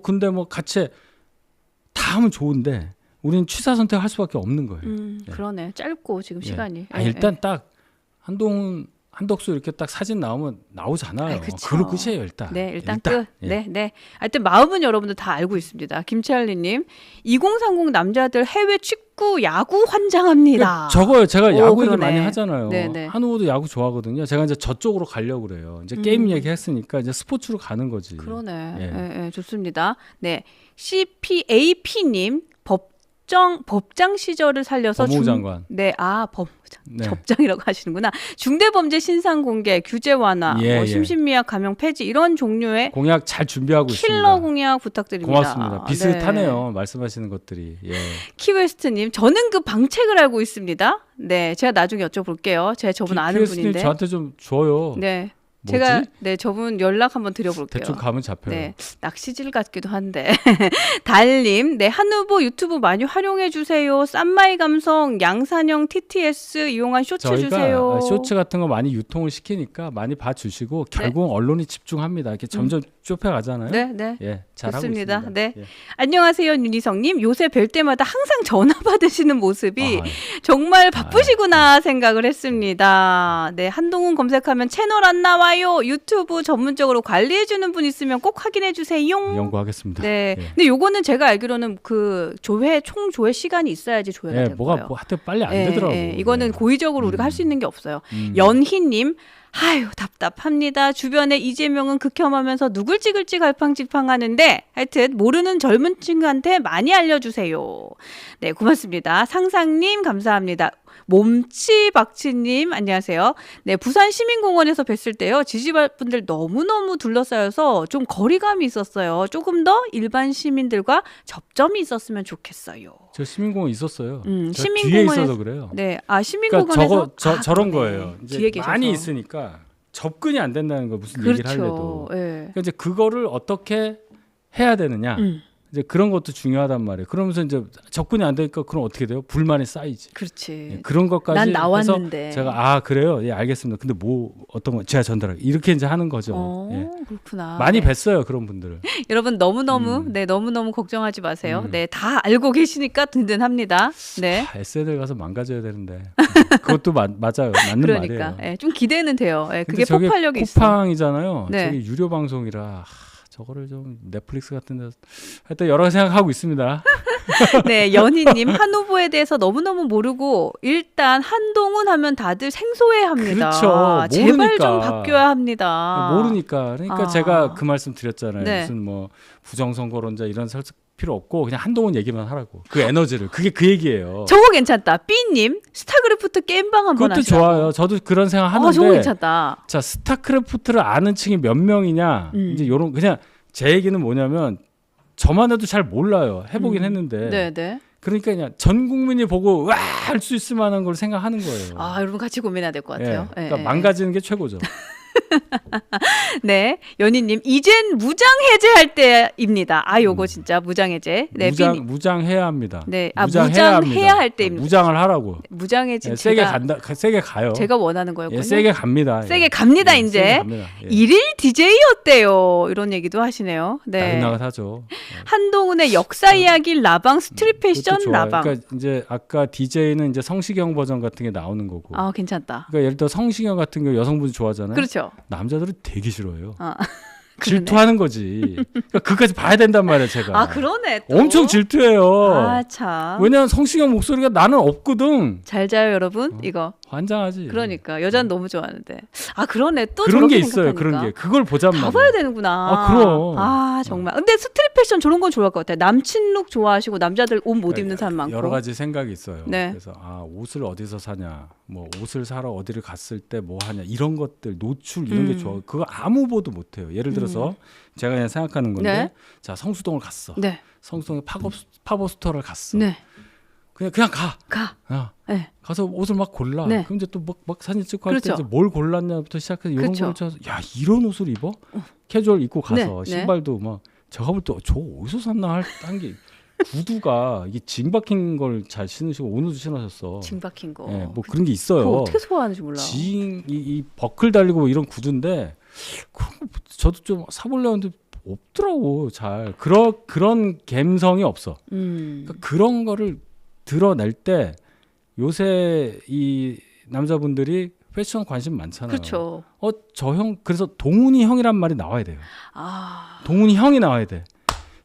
근데 같이 다 하면 좋은데 우리는 취사 선택할 수밖에 없는 거예요. 예. 그러네. 짧고 지금 시간이. 일단 딱 한덕수 이렇게 딱 사진 나오면 나오잖아요. 그로 끝이에요, 일단. 네, 일단 끝. 예. 네. 하여튼 마음은 여러분들 다 알고 있습니다. 김채할리님, 2030 남자들 해외 축구 야구 환장합니다. 저거요. 제가 야구 얘기 그러네. 많이 하잖아요. 네네. 한 후보도 야구 좋아하거든요. 제가 이제 저쪽으로 가려고 그래요. 이제 게임 얘기했으니까 이제 스포츠로 가는 거지. 그러네. 예. 좋습니다. 네, CPAP님, 법장 시절을 살려서 법무부 장관. 네, 법무장. 네. 접장이라고 하시는구나. 중대범죄 신상 공개, 규제 완화, 예, 예. 심신미약 감형 폐지 이런 종류의 공약 잘 준비하고 킬러 있습니다. 공약 부탁드립니다. 고맙습니다. 비슷하네요. 말씀하시는 것들이. 예. 키웨스트님, 저는 그 방책을 알고 있습니다. 네, 제가 나중에 여쭤볼게요. 제가 저분 아는 분인데. 저한테 좀 줘요. 네. 뭐지? 제가 저분 연락 한번 드려볼게요. 대충 가면 잡혀요. 네, 낚시질 같기도 한데. 달님, 한 후보 유튜브 많이 활용해 주세요. 쌈마이 감성, 양산형 TTS 이용한 쇼츠 저희가 주세요. 쇼츠 같은 거 많이 유통을 시키니까 많이 봐주시고 결국 언론이 집중합니다. 이렇게 점점 좁혀가잖아요. 네. 예, 잘하고 좋습니다. 있습니다. 네. 예. 안녕하세요, 윤희성님. 요새 뵐 때마다 항상 전화 받으시는 모습이 아, 정말 바쁘시구나 생각을 했습니다. 네, 한동훈 검색하면 채널 안 나와요. 유튜브 전문적으로 관리해주는 분 있으면 꼭 확인해주세요. 연구하겠습니다. 네. 예. 근데 요거는 제가 알기로는 그 총 조회 시간이 있어야지 조회가 예, 될 뭐가 거예요. 하여튼 빨리 안 되더라고요. 이거는 예. 고의적으로 우리가 할 수 있는 게 없어요. 음. 연희님, 아유 답답합니다. 주변에 이재명은 극혐하면서 누굴 찍을지 갈팡질팡하는데 하여튼 모르는 젊은 친구한테 많이 알려주세요. 네, 고맙습니다. 상상님 감사합니다. 몸치박치님 안녕하세요. 네, 부산 시민공원에서 뵀을 때요, 지지자분들 너무너무 둘러싸여서 좀 거리감이 있었어요. 조금 더 일반 시민들과 접점이 있었으면 좋겠어요. 저 시민공원 있었어요. 저 시민공원에서- 뒤에 있어서 그래요. 네, 그러니까 시민공원에서 저런 그러네. 거예요. 이제 뒤에 계셔서. 많이 있으니까 접근이 안 된다는 거 무슨 얘기를 하려도. 예. 그러니까 이제 그거를 어떻게 해야 되느냐. 이제 그런 것도 중요하단 말이에요. 그러면서 이제 접근이 안 되니까 그럼 어떻게 돼요? 불만이 쌓이지. 그렇지. 예, 그런 것까지 난 해서 나왔는데. 제가 그래요. 예, 알겠습니다. 근데 뭐 어떤 거 제가 전달하게 이렇게 이제 하는 거죠. 예. 그렇구나. 많이 네. 뵀어요 그런 분들을. 여러분 너무너무 걱정하지 마세요. 네, 다 알고 계시니까 든든합니다. 네. SNL 가서 망가져야 되는데 그것도 맞아요. 맞는 그러니까 말이에요. 좀 기대는 돼요. 근데 그게 저게 폭발력이 있어. 쿠팡이잖아요. 네. 저기 유료 방송이라 저거를 좀 넷플릭스 같은 데서 하여튼 여러 가지 생각하고 있습니다. 네, 연희님 한 후보에 대해서 너무너무 모르고 일단 한동훈 하면 다들 생소해합니다. 그렇죠. 제발 모르니까. 좀 바뀌어야 합니다. 모르니까. 그러니까 제가 그 말씀 드렸잖아요. 네. 무슨 뭐 부정선거론자 이런 설득 필요 없고 그냥 한동훈 얘기만 하라고. 그 에너지를. 그게 그 얘기예요. 저거 괜찮다. B님 스타크래프트 게임방 한번 그것도 하시라고. 좋아요. 저도 그런 생각 하는데. 저거 괜찮다. 자, 스타크래프트를 아는 층이 몇 명이냐. 이제 요런 그냥 제 얘기는 뭐냐면 저만 해도 잘 몰라요. 해보긴 했는데. 네. 그러니까 그냥 전 국민이 보고 와 할 수 있을 만한 걸 생각하는 거예요. 여러분 같이 고민해야 될 것 같아요. 예, 그러니까 망가지는 게 최고죠. 네, 연희님 이젠 무장 해제할 때입니다. 요거 진짜 무장 해제. 네, 무장해야 합니다. 네, 무장해야 무장해야 할 때입니다. 무장을 하라고. 무장 해제 예, 세게 세게 가요. 제가 원하는 거였군요. 예, 세게 갑니다. 세게 갑니다, 예, 이제. 세게 갑니다. 예. 일일 DJ였대요. 이런 얘기도 하시네요. 네. 나긋나긋하죠. 한동훈의 역사 이야기 라방 스트릿 그것도 패션 좋아요. 라방. 그러니까 이제 아까 DJ는 이제 성시경 버전 같은 게 나오는 거고. 괜찮다. 그러니까 예를 들어 성시경 같은 경우 여성분이 좋아하잖아요. 그렇죠. 남자들은 되게 싫어해요. 그러네. 질투하는 거지. 그러니까 그까지 봐야 된단 말이에요, 제가. 그러네. 또. 엄청 질투해요. 참. 왜냐면 성시경 목소리가 나는 없거든. 잘 자요, 여러분. 이거. 환장하지. 그러니까 여자는 너무 좋아하는데. 그러네. 또 그런 저렇게 게 있어요. 생각하니까. 그런 게. 그걸 보잔 다 말이야. 봐야 되는구나. 그럼. 정말. 근데 스트릿 패션 저런 건 좋아할 것 같아요. 남친룩 좋아하시고 남자들 옷 못 입는 사람 많고. 여러 가지 생각이 있어요. 네. 그래서 옷을 어디서 사냐, 뭐 옷을 사러 어디를 갔을 때 뭐 하냐 이런 것들 노출 이런 게 좋아. 그거 아무 보도 못 해요. 예를 들어서 제가 그냥 생각하는 건데, 네. 자 성수동을 갔어. 네. 성수동에 팝업 스토어를 갔어. 네. 그냥 가. 가. 네. 가서 옷을 막 골라. 네. 그럼 이제 또 막 사진 찍고 할 때 그렇죠. 이제 뭘 골랐냐부터 시작해서 이런 그렇죠. 걸 쳐서 야 이런 옷을 입어? 캐주얼 입고 가서 네. 신발도 막 제가 볼 때 저 어디서 샀나 한 게 구두가 이게 징 박힌 걸 잘 신으시고 오늘도 신으셨어. 징 박힌 거. 예, 뭐 그런 게 있어요. 그거 어떻게 소화하는지 몰라. 이 버클 달리고 뭐 이런 구두인데 그런 거 저도 좀 사보려고 했는데 없더라고 잘. 그런 감성이 없어. 그러니까 그런 거를 드러낼 때 요새 이 남자분들이 패션 관심 많잖아요. 그렇죠. 저 형 그래서 동훈이 형이란 말이 나와야 돼요. 동훈이 형이 나와야 돼.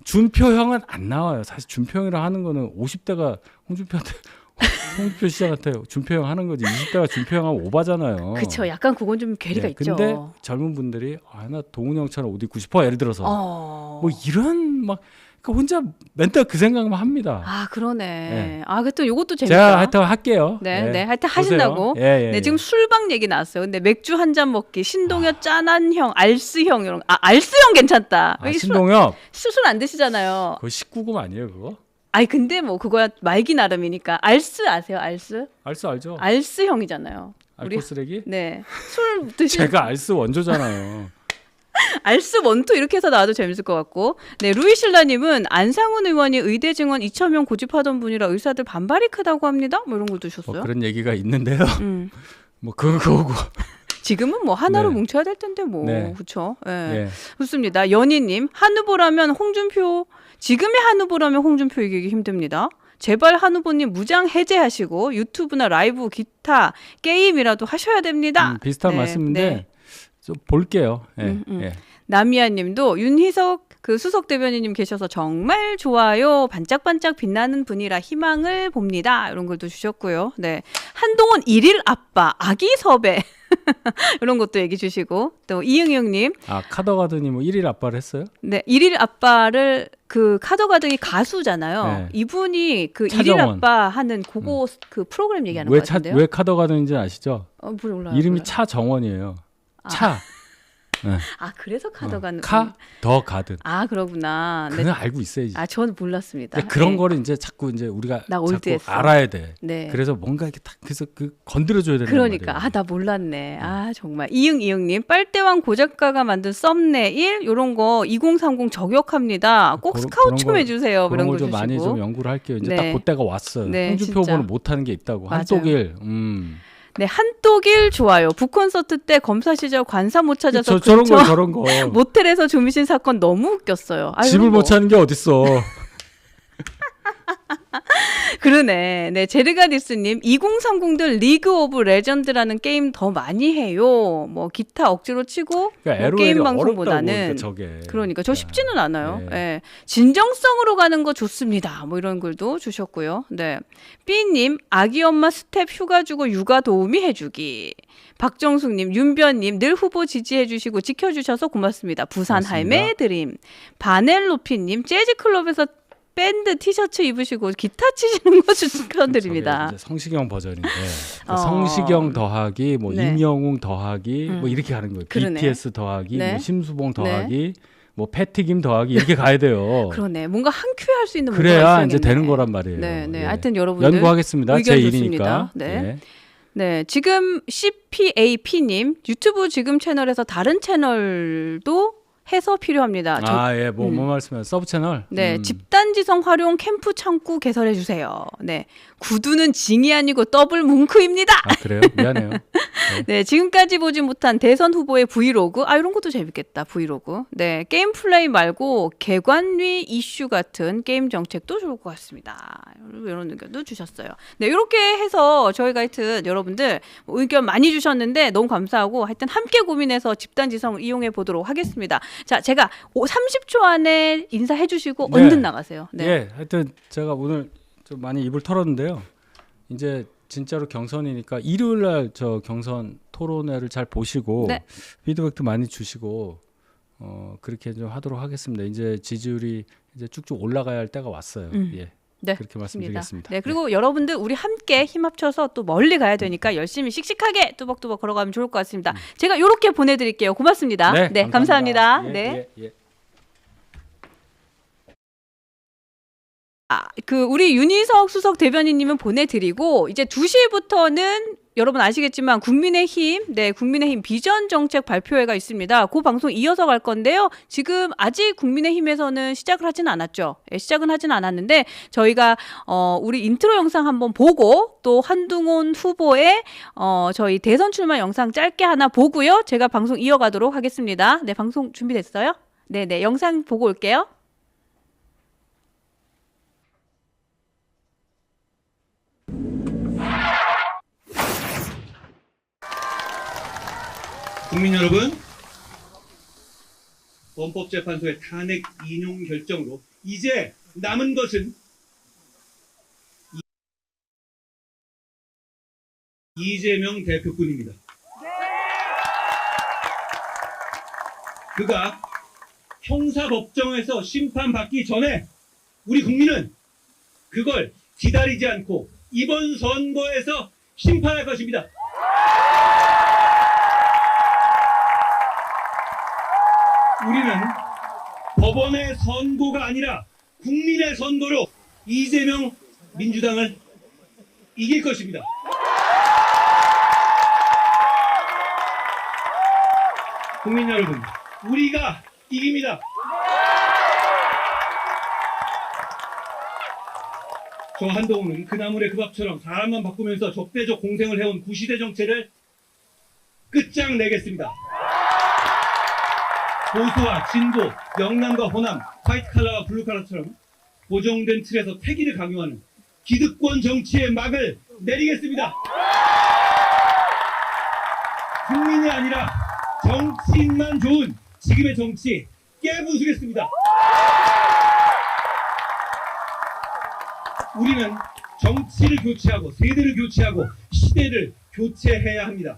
준표 형은 안 나와요. 사실 준표 형이랑 하는 거는 50대가 홍준표 시장한테 준표 형 하는 거지. 20대가 준표 형 하면 오바잖아요. 그렇죠. 약간 그건 좀 괴리가 있죠. 근데 젊은 분들이 나 동훈이 형처럼 옷 입고 싶어. 예를 들어서 뭐 이런 막 그러니까 혼자 맨날 그 생각만 합니다. 아 그러네. 네. 아 그또 이것도 재밌다. 제가 하여튼 할게요. 네, 예. 네, 하여튼 보세요. 하신다고. 예, 예, 네, 예. 지금 술방 얘기 나왔어요. 근데 맥주 한 잔 먹기, 신동엽 짠한형, 알스형 이런. 알스형 괜찮다. 아, 신동엽 술 안 드시잖아요. 그거 19금 아니에요 그거? 아니 근데 뭐 그거야 말기 나름이니까. 알스 아세요? 알스? 알죠. 알스형이잖아요. 알코 쓰레기? 네. 술 드시 제가 알스 원조잖아요. 알스 원투 이렇게 해서 나와도 재밌을 것 같고. 네, 루이실라님은 안상훈 의원이 의대 증원 2,000명 고집하던 분이라 의사들 반발이 크다고 합니다. 뭐 이런 걸 두셨어요. 그런 얘기가 있는데요. 음. 뭐 그거고. 지금은 뭐 하나로 네. 뭉쳐야 될 텐데 뭐 네. 그렇죠. 예. 예. 좋습니다. 연희님 한 후보라면 홍준표 지금의 한 후보라면 홍준표 이기기 힘듭니다. 제발 한 후보님 무장 해제하시고 유튜브나 라이브 기타 게임이라도 하셔야 됩니다. 비슷한 네, 말씀인데 네. 좀 볼게요. 예. 예. 남이아님도 윤희석 그 수석 대변인님 계셔서 정말 좋아요. 반짝반짝 빛나는 분이라 희망을 봅니다. 이런 걸도 주셨고요. 네, 한동훈 일일 아빠 아기 섭외 이런 것도 얘기 주시고 또 이응영님 아 카더가든이 뭐 1일 압발을 했어요? 네 일일 아빠를 그 카더가든이 가수잖아요. 네. 이분이 그 일일 차정원. 아빠 하는 그거 그 프로그램 얘기하는 것 같은데요. 왜 카더가든인지 아시죠? 몰라요. 이름이 몰라요. 차정원이에요. 차. 네. 아 그래서 카더가든. 더 가든. 아 그러구나. 네. 그건 알고 있어야지. 아 저는 몰랐습니다. 근데 그런 네. 거를 이제 자꾸 이제 우리가 나 자꾸 올드했어. 알아야 돼. 네. 그래서 뭔가 이렇게 딱 그래서 그 건드려줘야 되는 그러니까 말이에요. 아 나 몰랐네. 아 정말 이응님 빨대왕 고작가가 만든 썸네일 이런 거 2030 저격합니다. 꼭 스카우트 좀 해주세요. 그런 이런 거 걸 좀 주시고. 많이 좀 연구를 할게요. 이제 네. 딱 그때가 왔어요. 네, 홍준표 진짜. 후보는 못하는 게 있다고. 맞아요. 한독일. 네 한독일 좋아요. 북콘서트 때 검사 시절 관사 못 찾아서 저런 근처 거 저런 거. 모텔에서 주무신 사건 너무 웃겼어요. 아유, 집을 뭐. 못 찾는 게 어딨어. 그러네. 네, 제르가디스님 2030들 리그 오브 레전드라는 게임 더 많이 해요. 뭐 기타 억지로 치고 그러니까 뭐 게임 LOL이 방송보다는 어렵다고, 저게. 그러니까 저 쉽지는 않아요. 네. 예. 진정성으로 가는 거 좋습니다. 뭐 이런 글도 주셨고요. 네. B님 아기 엄마 스텝 휴가 주고 육아 도우미 해주기. 박정숙님, 윤변님 늘 후보 지지해주시고 지켜주셔서 고맙습니다. 부산 고맙습니다. 할매 드림. 바넬로피님 재즈 클럽에서 밴드 티셔츠 입으시고 기타 치시는 거 축하드립니다. 저게 이제 성시경 버전인데 어. 성시경 더하기 뭐 네. 임영웅 더하기 뭐 이렇게 가는 거예요. 그러네. BTS 더하기 네. 뭐 심수봉 더하기 뭐 패티김 더하기 이렇게 가야 돼요. 그러네. 뭔가 한 큐에 할 수 있는 뭔가가 그래야 있어야겠네. 이제 되는 거란 말이에요. 네, 네. 예. 하여튼 여러분들 연구하겠습니다. 의견 제 좋습니다. 일이니까. 네. 예. 네, 지금 CPAP님 유튜브 지금 채널에서 다른 채널도 해서 필요합니다. 아, 예. 뭐 말씀하세요? 서브 채널? 네, 집단지성 활용 캠프 창구 개설해 주세요. 네, 구두는 징이 아니고 더블 뭉크입니다. 아, 그래요? 미안해요. 네, 지금까지 보지 못한 대선 후보의 브이로그, 아 이런 것도 재밌겠다. 브이로그. 네, 게임 플레이 말고 개관리 이슈 같은 게임 정책도 좋을 것 같습니다. 이런 의견도 주셨어요. 네, 이렇게 해서 저희가 하여튼 여러분들 의견 많이 주셨는데 너무 감사하고 하여튼 함께 고민해서 집단지성 이용해 보도록 하겠습니다. 자, 제가 30초 안에 인사해 주시고 네. 얼른 나가세요. 네. 예. 하여튼 제가 오늘 좀 많이 입을 털었는데요. 이제 진짜로 경선이니까 일요일 날 저 경선 토론회를 잘 보시고 네. 피드백도 많이 주시고 그렇게 좀 하도록 하겠습니다. 이제 지지율이 이제 쭉쭉 올라가야 할 때가 왔어요. 예. 네, 그렇게 맞습니다. 말씀드리겠습니다. 네, 그리고 여러분들 우리 함께 힘 합쳐서 또 멀리 가야 되니까 열심히 씩씩하게 뚜벅뚜벅 걸어가면 좋을 것 같습니다. 제가 이렇게 보내드릴게요. 고맙습니다. 네, 감사합니다. 예, 네. 예, 예. 그 우리 윤희석 수석 대변인님은 보내드리고 이제 2시부터는 여러분 아시겠지만 국민의힘 비전 정책 발표회가 있습니다. 그 방송 이어서 갈 건데요. 지금 아직 국민의힘에서는 시작을 하진 않았죠. 예, 시작은 하진 않았는데 저희가 우리 인트로 영상 한번 보고 또 한동훈 후보의 저희 대선 출마 영상 짧게 하나 보고요. 제가 방송 이어가도록 하겠습니다. 네, 방송 준비됐어요? 네, 영상 보고 올게요. 국민 여러분, 헌법재판소의 탄핵 인용 결정으로 이제 남은 것은 이재명 대표뿐입니다. 그가 형사법정에서 심판받기 전에 우리 국민은 그걸 기다리지 않고 이번 선거에서 심판할 것입니다. 우리는 법원의 선고가 아니라 국민의 선거로 이재명 민주당을 이길 것입니다. 국민 여러분, 우리가 이깁니다. 저 한동훈은 그 나물의 그 밥처럼 사람만 바꾸면서 적대적 공생을 해온 구시대 정체를 끝장내겠습니다. 보수와 진보, 영남과 호남, 화이트 칼라와 블루 칼라처럼 고정된 틀에서 태기를 강요하는 기득권 정치의 막을 내리겠습니다. 국민이 아니라 정치인만 좋은 지금의 정치 깨부수겠습니다. 우리는 정치를 교체하고 세대를 교체하고 시대를 교체해야 합니다.